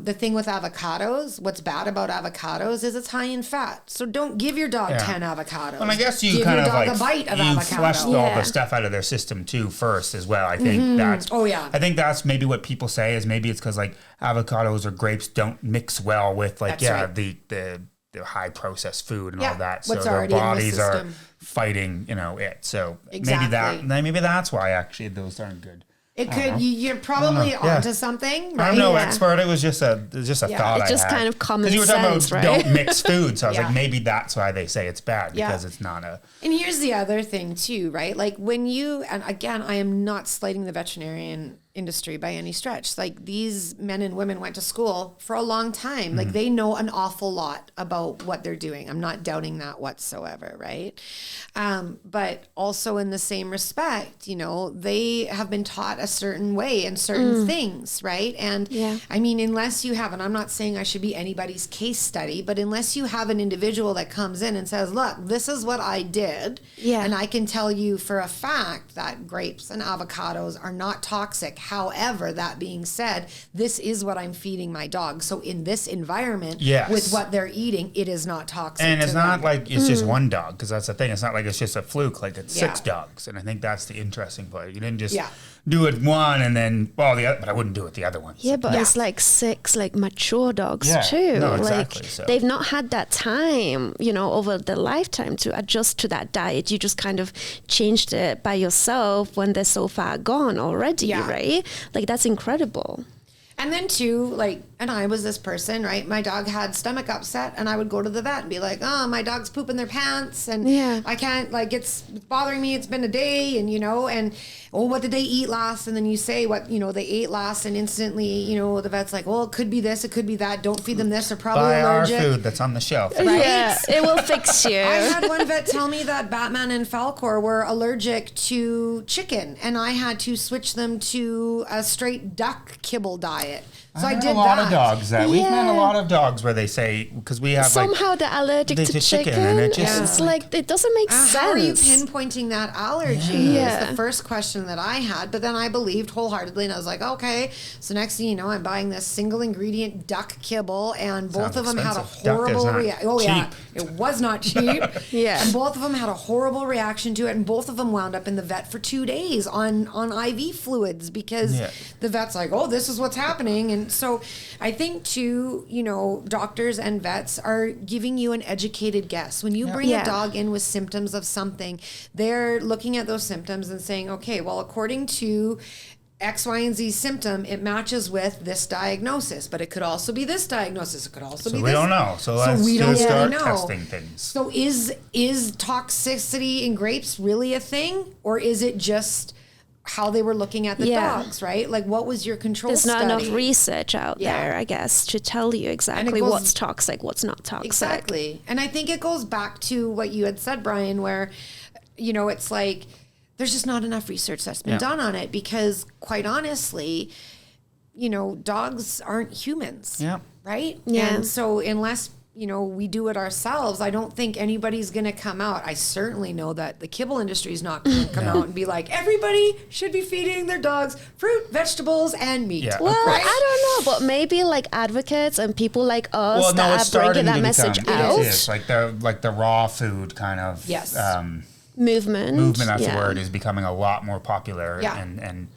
The thing with avocados, what's bad about avocados is it's high in fat. So don't give your dog 10 avocados. And I guess you give kind your of dog like a bite of you avocado. flushed all the stuff out of their system too first as well. I think that's I think that's maybe what people say is maybe it's because like avocados or grapes don't mix well with like the high processed food and all that. So their bodies are fighting it. So maybe that's why actually those aren't good. It could. You're probably onto something. Right? I'm no expert. It was just a thought. It's just kind of common sense, you were talking about right? don't mix food, so I was like, maybe that's why they say it's bad because it's not a. And here's the other thing too, right? Like when and again, I am not slighting the veterinarian industry by any stretch. Like these men and women went to school for a long time. Like they know an awful lot about what they're doing. I'm not doubting that whatsoever, right? But also in the same respect, they have been taught a certain way and certain things, right? And I mean, unless you have, and I'm not saying I should be anybody's case study, but unless you have an individual that comes in and says, look, this is what I did. And I can tell you for a fact that grapes and avocados are not toxic. However, that being said, this is what I'm feeding my dog. So in this environment, with what they're eating, it is not toxic. And it's not like it's just one dog, because that's the thing. It's not like it's just a fluke. Like it's 6 dogs, and I think that's the interesting part. You didn't just do it one and then the other, but I wouldn't do it the other ones. Yeah, but it's like 6 like mature dogs too. No, exactly. Like they've not had that time, over the lifetime to adjust to that diet. You just kind of changed it by yourself when they're so far gone already, right? Like that's incredible. And then too, and I was this person, right? My dog had stomach upset and I would go to the vet and be like, oh, my dog's pooping their pants and I can't, it's bothering me. It's been a day and, what did they eat last? And then you say what, they ate last and instantly, the vet's like, well, it could be this, it could be that. Don't feed them this. They're probably allergic. Buy our food that's on the shelf. Right? Yeah, it will fix you. I had one vet tell me that Batman and Falcor were allergic to chicken and I had to switch them to a straight duck kibble diet. So I did a lot of dogs that we've met a lot of dogs where they say, because we have somehow they're allergic to chicken, and it just it's like it doesn't make sense. How are you pinpointing that allergy? Is the first question that I had, but then I believed wholeheartedly, and I was like, okay. So next thing you know, I'm buying this single ingredient duck kibble, and both of them had a horrible reaction. Oh yeah, it was not cheap. And both of them had a horrible reaction to it, and both of them wound up in the vet for 2 days on IV fluids because the vet's like, oh, this is what's happening. And so I think too, you know, doctors and vets are giving you an educated guess. When you bring a dog in with symptoms of something, they're looking at those symptoms and saying, okay, well, according to X, Y, and Z symptom, it matches with this diagnosis, but it could also be this diagnosis. It could also be this. So we don't know. So let's just start testing things. So is toxicity in grapes really a thing, or is it just how they were looking at the dogs, right? Like, what was your control study? There's not enough research out there, I guess, to tell you exactly what's toxic, what's not toxic. Exactly. And I think it goes back to what you had said, Brian, where, you know, it's like, there's just not enough research that's been done on it because, quite honestly, you know, dogs aren't humans, right? Yeah. And so unless, you know, we do it ourselves, I don't think anybody's going to come out. I certainly know that the kibble industry is not going to come out and be like, everybody should be feeding their dogs fruit, vegetables, and meat. Yeah. Well, right? I don't know, but maybe like advocates and people like us that are breaking that message out. It is like the raw food kind of movement, that's the word, is becoming a lot more popular. And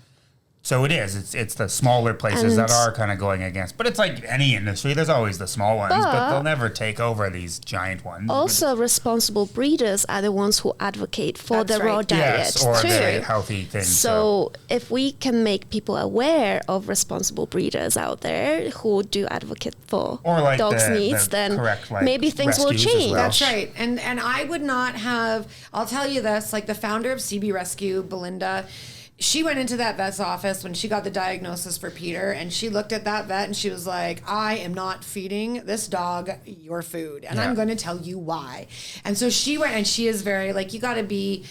so it is. It's the smaller places that are kind of going against. But it's like any industry. There's always the small ones, but they'll never take over these giant ones. Also, responsible breeders are the ones who advocate for the raw diet or too. the healthy things. So if we can make people aware of responsible breeders out there who do advocate for dogs' needs, then maybe things will change. Well. That's right. And I would not have, I'll tell you this, like the founder of CB Rescue, Belinda, she went into that vet's office when she got the diagnosis for Peter, and she looked at that vet and she was like, I am not feeding this dog your food, and I'm going to tell you why. And so she went, and she is very like, you got to be,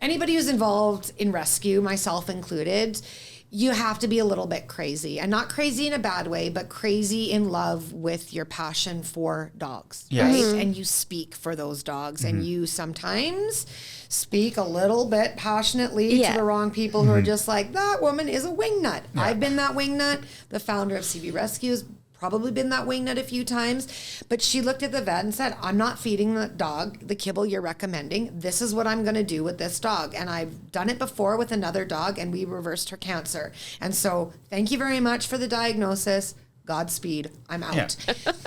anybody who's involved in rescue, myself included, you have to be a little bit crazy, and not crazy in a bad way, but crazy in love with your passion for dogs, right? And you speak for those dogs, and you sometimes speak a little bit passionately to the wrong people who are just like, that woman is a wingnut. I've been that wingnut. The founder of CB Rescue has probably been that wingnut a few times, but she looked at the vet and said, I'm not feeding the dog the kibble you're recommending. This is what I'm going to do with this dog. And I've done it before with another dog, and we reversed her cancer. And so thank you very much for the diagnosis. Godspeed. I'm out.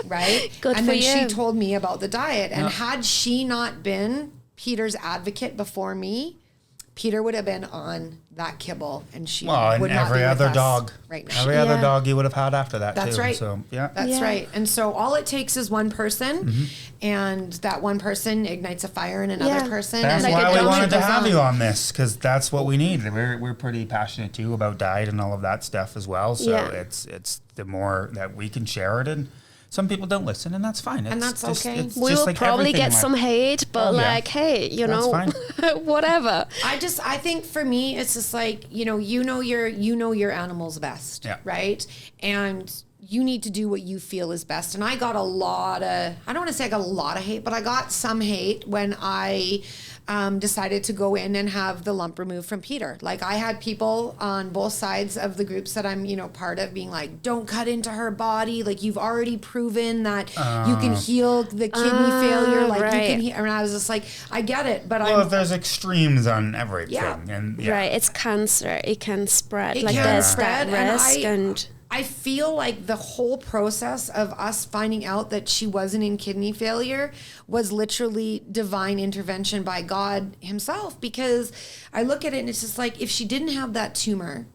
Right? Good and for then you. she told me about the diet. And had she not been Peter's advocate before me, Peter would have been on that kibble, and she would not be with us right now. Every other dog you would have had after that. That's too. right. So that's right. And so all it takes is one person, and that one person ignites a fire in another person. That's and why we wanted to have you on this, because that's what we need. We're pretty passionate too about diet and all of that stuff as well. So it's the more that we can share it, and some people don't listen, and that's fine. And that's okay. We will probably get some hate, but hey, you know, whatever. I think for me, it's just like, you know your animals best, right? And you need to do what you feel is best. And I got a lot of, I don't want to say I got a lot of hate, but I got some hate when I decided to go in and have the lump removed from Peter. Like, I had people on both sides of the groups that I'm, part of, being like, don't cut into her body. Like, you've already proven that you can heal the kidney failure. Like, you can heal. And I was just like, I get it, but if there's extremes on everything. And right, it's cancer. It can spread. There's that risk, and I feel like the whole process of us finding out that she wasn't in kidney failure was literally divine intervention by God himself, because I look at it and it's just like, if she didn't have that tumor,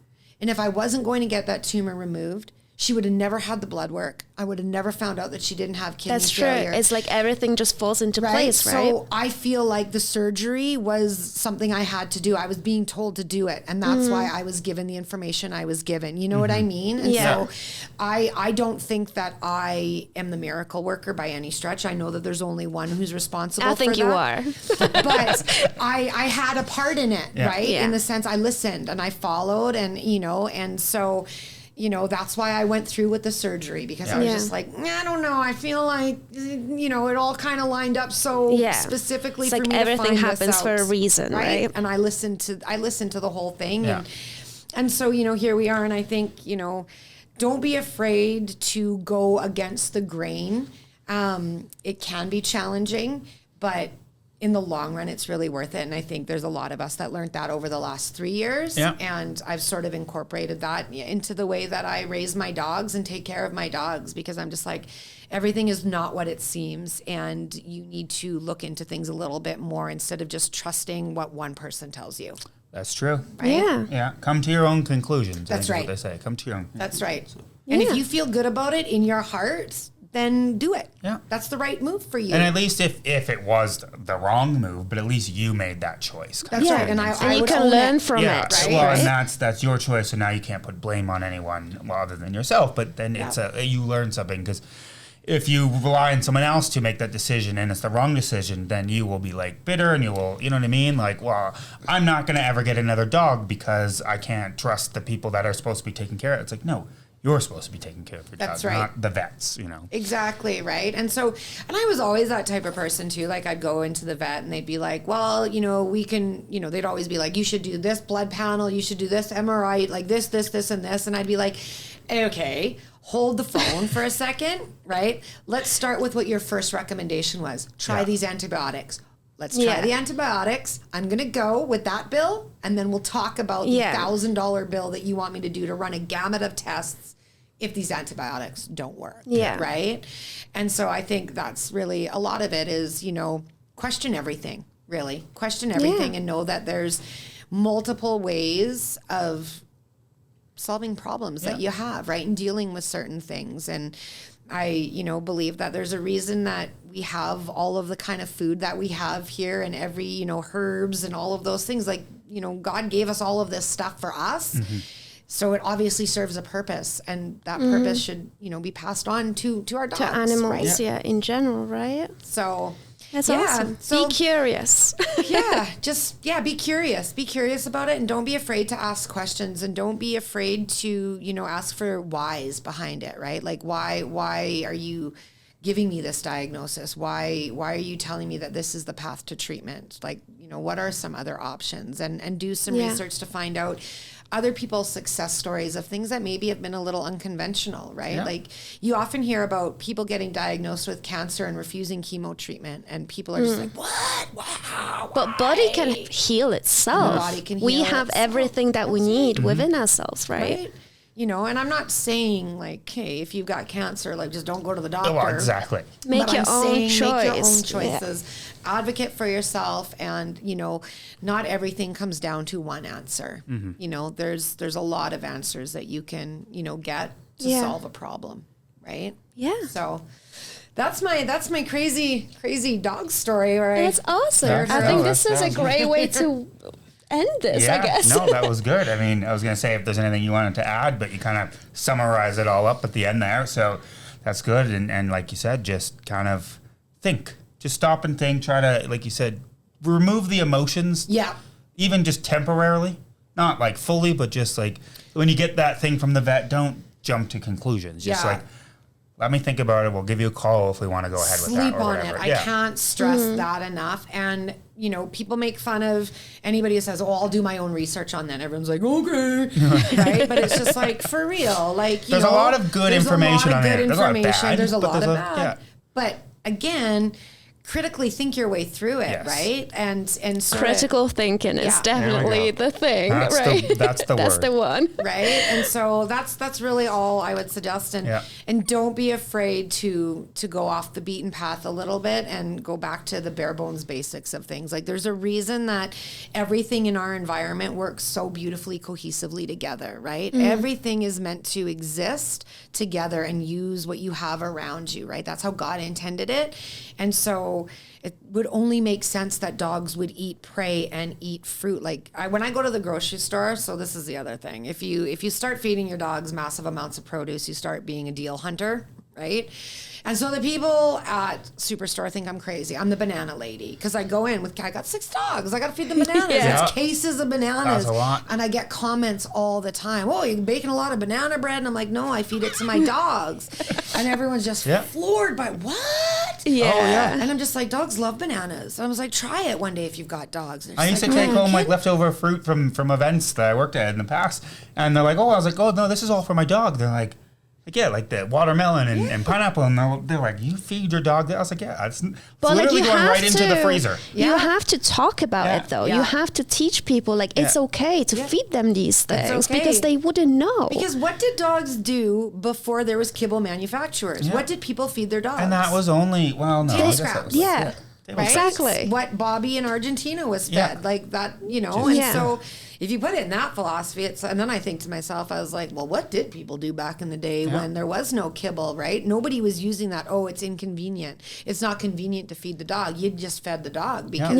and if I wasn't going to get that tumor removed, she would have never had the blood work. I would have never found out that she didn't have kidney failure. That's true. It's like everything just falls into place, right? So I feel like the surgery was something I had to do. I was being told to do it. And that's why I was given the information I was given. You know what I mean? And so I don't think that I am the miracle worker by any stretch. I know that there's only one who's responsible for that. I think you are. But I had a part in it, right? Yeah. In the sense I listened and I followed, and, and so you know, that's why I went through with the surgery, because I was just like, I don't know. I feel like, you know, it all kind of lined up so specifically it's for like me everything to find happens this out, for a reason, right? And I listened to the whole thing. And so, you know, here we are. And I think, you know, don't be afraid to go against the grain. It can be challenging, but in the long run, it's really worth it. And I think there's a lot of us that learned that over the last 3 years. Yeah. And I've sort of incorporated that into the way that I raise my dogs and take care of my dogs, because I'm just like, everything is not what it seems. And you need to look into things a little bit more instead of just trusting what one person tells you. That's true. Right? Yeah. Yeah. Come to your own conclusions. That's right. What they say. Come to your own. That's right. And if you feel good about it in your heart, then do it. Yeah. That's the right move for you. And at least if it was the wrong move, but at least you made that choice. That's right. And I you can learn from it. Right? Well, and that's your choice. So now you can't put blame on anyone other than yourself. But then you learn something, because if you rely on someone else to make that decision and it's the wrong decision, then you will be like bitter, and you will, you know what I mean? Like, well, I'm not going to ever get another dog because I can't trust the people that are supposed to be taking care of it. It's like, no. You're supposed to be taking care of your dog, not the vets, you know. Exactly, right? And so, and I was always that type of person too. Like, I'd go into the vet and they'd be like, well, you know, we can, you know, they'd always be like, you should do this blood panel, you should do this MRI, like this, and this. And I'd be like, okay, hold the phone for a second, right? Let's start with what your first recommendation was. Try these antibiotics. Let's try the antibiotics. I'm going to go with that bill, and then we'll talk about the $1,000 bill that you want me to do to run a gamut of tests if these antibiotics don't work. Yeah. Right? And so I think that's really, a lot of it is, you know, question everything, really. Question everything and know that there's multiple ways of solving problems that you have, right? And dealing with certain things. And I, you know, believe that there's a reason that we have all of the kind of food that we have here, and every, you know, herbs and all of those things. Like, you know, God gave us all of this stuff for us. Mm-hmm. So it obviously serves a purpose, and that purpose should, you know, be passed on to our dogs. To animals, right? In general, right? So that's awesome. So, be curious. Be curious. Be curious about it, and don't be afraid to ask questions, and don't be afraid to, you know, ask for whys behind it, right? Like, why are you giving me this diagnosis? Why are you telling me that this is the path to treatment? Like, you know, what are some other options? And do some research to find out other people's success stories of things that maybe have been a little unconventional, right? Yeah. Like, you often hear about people getting diagnosed with cancer and refusing chemo treatment, and people are just like, what? Wow. But body can heal itself. The body can heal We have everything that we need within ourselves, right? You know, and I'm not saying like, hey, if you've got cancer, like, just don't go to the doctor. Well, exactly. Make your own choice. Make your own choices. Yeah. Advocate for yourself, and, you know, not everything comes down to one answer. Mm-hmm. You know, there's a lot of answers that you can, you know, get to solve a problem, right? Yeah. So that's my crazy dog story. Right? That's awesome. I think this is a great way to end this, I guess. No, that was good. I mean, I was going to say if there's anything you wanted to add, but you kind of summarize it all up at the end there. So that's good. And like you said, just kind of think. Just stop and think. Try to, like you said, remove the emotions. Yeah. Even just temporarily. Not like fully, but just like when you get that thing from the vet, don't jump to conclusions. Just like, let me think about it. We'll give you a call if we want to go ahead with that. Sleep on it. I can't stress that enough. And, you know, people make fun of anybody who says, oh, I'll do my own research on that. Everyone's like, okay. Right? But it's just like, for real. Like, there's a lot of good information on there. There's a lot of bad. But again, critically think your way through it, right? And critical thinking is definitely the thing, that's right? That's the word. That's the one, right? And so that's really all I would suggest. And don't be afraid to go off the beaten path a little bit and go back to the bare bones basics of things. Like, there's a reason that everything in our environment works so beautifully cohesively together, right? Mm-hmm. Everything is meant to exist together and use what you have around you, right? That's how God intended it. And so it would only make sense that dogs would eat prey and eat fruit. Like, when I go to the grocery store, so this is the other thing. If you start feeding your dogs massive amounts of produce, you start being a deal hunter. right? And so the people at Superstore think I'm crazy. I'm the banana lady because I go in I got 6 dogs. I got to feed them bananas. It's cases of bananas. That's a lot. And I get comments all the time. Oh, you're baking a lot of banana bread? And I'm like, no, I feed it to my dogs. And everyone's just floored by what? Yeah. Oh, yeah. And I'm just like, dogs love bananas. And I was like, try it one day if you've got dogs. I used to take home like leftover fruit from events that I worked at in the past. And they're like, I was like, oh, no, this is all for my dog. They're like the watermelon and pineapple, and they're like, you feed your dog that? I was like, yeah, it's literally going right into the freezer. You have to talk about it, though. You have to teach people, like, it's okay to feed them these things because they wouldn't know. Because what did dogs do before there was kibble manufacturers? What did people feed their dogs? And that was only, table scraps. Right? Exactly. What Bobby in Argentina was fed, like that, and so if you put it in that philosophy, and then I think to myself, I was like, well, what did people do back in the day when there was no kibble, right? Nobody was using that, it's inconvenient. It's not convenient to feed the dog. You just fed the dog because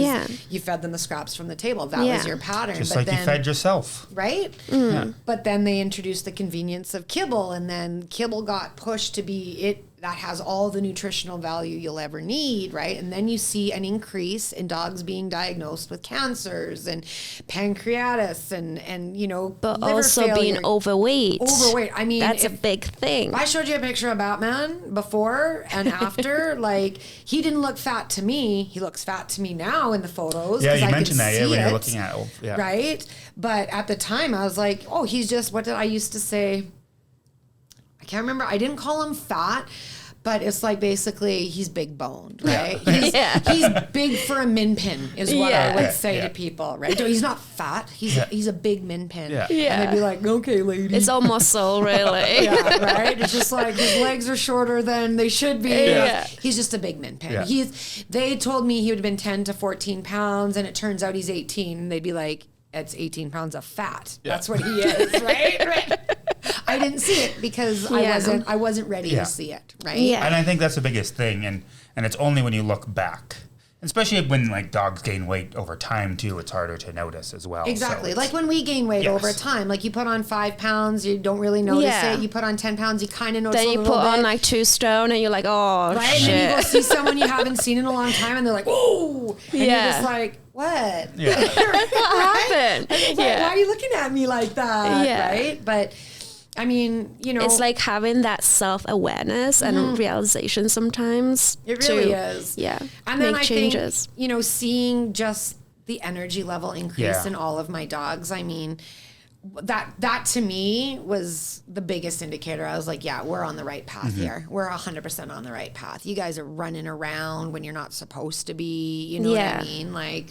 you fed them the scraps from the table. That was your pattern. Just like you fed yourself. Right? Mm. Yeah. But then they introduced the convenience of kibble, and then kibble got pushed to be it that has all the nutritional value you'll ever need, right? And then you see an increase in dogs being diagnosed with cancers and pancreatitis and but liver also failure. being overweight. I mean, that's a big thing. I showed you a picture of Batman before and after. Like, he didn't look fat to me. He looks fat to me now in the photos. Yeah, you mentioned that when you're looking at it. Right? But at the time, I was like, he's just, what did I used to say? I can't remember. I didn't call him fat, but it's like basically he's big boned, right? He's big for a min pin is what I would say to people, right? So he's not fat. He's a big min pin. Yeah. And they'd be like, okay, lady. It's all muscle, really. Right? It's just like his legs are shorter than they should be. Yeah. He's just a big min pin. Yeah. They told me he would have been 10 to 14 pounds, and it turns out he's 18. And they'd be like, it's 18 pounds of fat. Yeah. That's what he is, right? I didn't see it because I wasn't ready to see it, right? Yeah. And I think that's the biggest thing, and it's only when you look back, especially when like dogs gain weight over time too, it's harder to notice as well. Exactly. So like when we gain weight over time, like you put on 5 pounds, you don't really notice it. You put on 10 pounds, you kind of notice then a little bit. Then you put on like 2 stone and you're like, oh, right? shit. And then you go see someone you haven't seen in a long time and they're like, whoa. And you're just like, what? Yeah. What happened? Why are you looking at me like that? Yeah. Right? But I mean, it's like having that self-awareness and realization sometimes. It really is. Yeah. And then I think, seeing just the energy level increase in all of my dogs. I mean, that to me was the biggest indicator. I was like, yeah, we're on the right path here. We're 100% on the right path. You guys are running around when you're not supposed to be. You know what I mean? Like,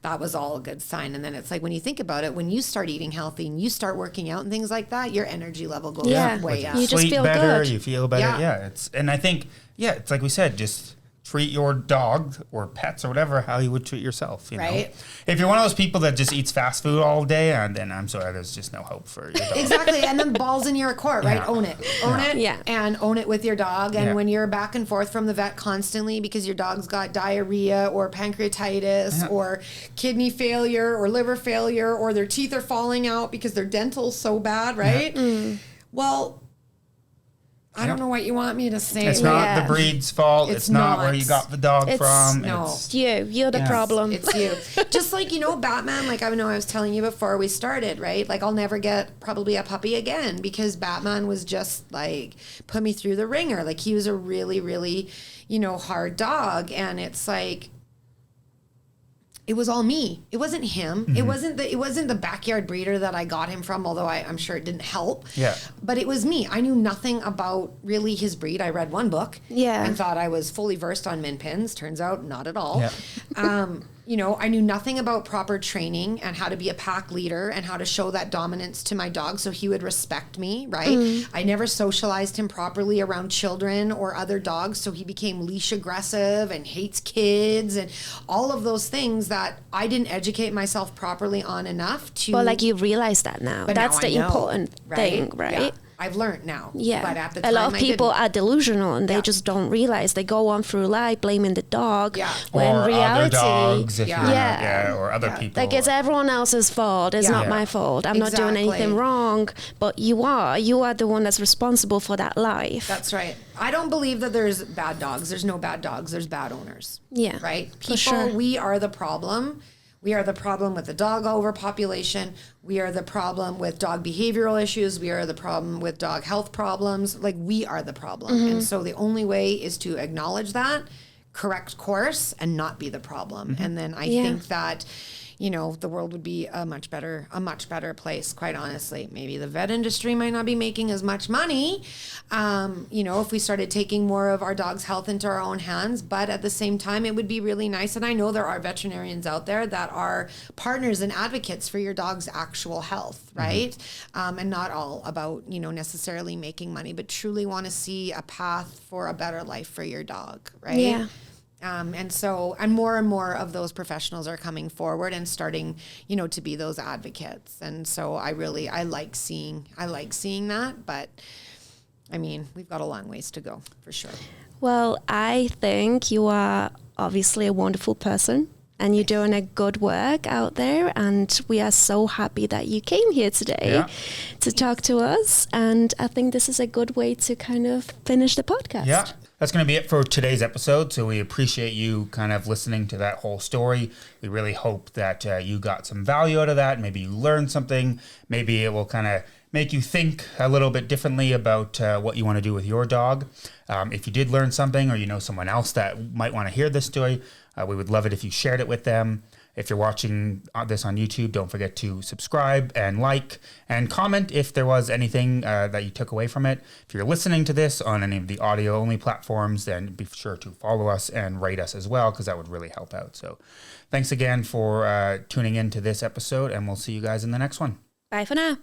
that was all a good sign. And then it's like, when you think about it, when you start eating healthy and you start working out and things like that, your energy level goes way up. You just feel better, good. You feel better. And I think, it's like we said, just treat your dog or pets or whatever how you would treat yourself. You know? If you're one of those people that just eats fast food all day, and then I'm sorry, there's just no hope for your dog. Exactly. And then balls in your court, right? Own it. Own it. And own it with your dog. And when you're back and forth from the vet constantly because your dog's got diarrhea or pancreatitis or kidney failure or liver failure or their teeth are falling out because their dental's so bad, right? Well, I don't know what you want me to say. It's not the breed's fault. It's not where you got the dog from. No. It's you. You're the problem. It's you. Just like, Batman, like I know I was telling you before we started, right? Like I'll never get probably a puppy again because Batman was just like, put me through the ringer. Like he was a really, really, hard dog. And it's like, it was all me. It wasn't him. It wasn't the backyard breeder that I got him from, although I'm sure it didn't help. Yeah. But it was me. I knew nothing about really his breed. I read one book and thought I was fully versed on min pins. Turns out not at all. Yeah. I knew nothing about proper training and how to be a pack leader and how to show that dominance to my dog so he would respect me, right? I never socialized him properly around children or other dogs, so he became leash aggressive and hates kids and all of those things that I didn't educate myself properly on enough to... Well, like you realize that now. That's the important thing, right? Yeah. I've learned now. Yeah. But at the time, a lot of people are delusional and they Yeah. just don't realize. They go on through life blaming the dog. Yeah. When or reality, other dogs, if Yeah. you're Yeah. or other people. like it's everyone else's fault. It's Yeah. not Yeah. my fault. I'm not doing Exactly. anything wrong. But you are the one that's responsible for that life. That's right. I don't believe that there's bad dogs. There's no bad dogs. There's bad owners. Yeah, Right? for People, sure. we are the problem. We are the problem with the dog overpopulation. We are the problem with dog behavioral issues. We are the problem with dog health problems. Like, we are the problem. Mm-hmm. And so the only way is to acknowledge that, correct course, and not be the problem. And then I Yeah. think that, you know, the world would be a much better place, quite honestly. Maybe the vet industry might not be making as much money, you know, if we started taking more of our dog's health into our own hands. But at the same time, it would be really nice. And I know there are veterinarians out there that are partners and advocates for your dog's actual health, right? And not all about, you know, necessarily making money, but truly want to see a path for a better life for your dog, right? Yeah. And more of those professionals are coming forward and starting, you know, to be those advocates. And so I like seeing that, but I mean, we've got a long ways to go for sure. Well, I think you are obviously a wonderful person and you're doing a good work out there. And we are so happy that you came here today to talk to us. And I think this is a good way to kind of finish the podcast. Yeah. That's going to be it for today's episode. So we appreciate you kind of listening to that whole story. We really hope that you got some value out of that. Maybe you learned something. Maybe it will kind of make you think a little bit differently about what you want to do with your dog. If you did learn something or you know someone else that might want to hear this story, we would love it if you shared it with them. If you're watching this on YouTube, don't forget to subscribe and like and comment if there was anything that you took away from it. If you're listening to this on any of the audio-only platforms, then be sure to follow us and rate us as well, because that would really help out. So thanks again for tuning in to this episode, and we'll see you guys in the next one. Bye for now.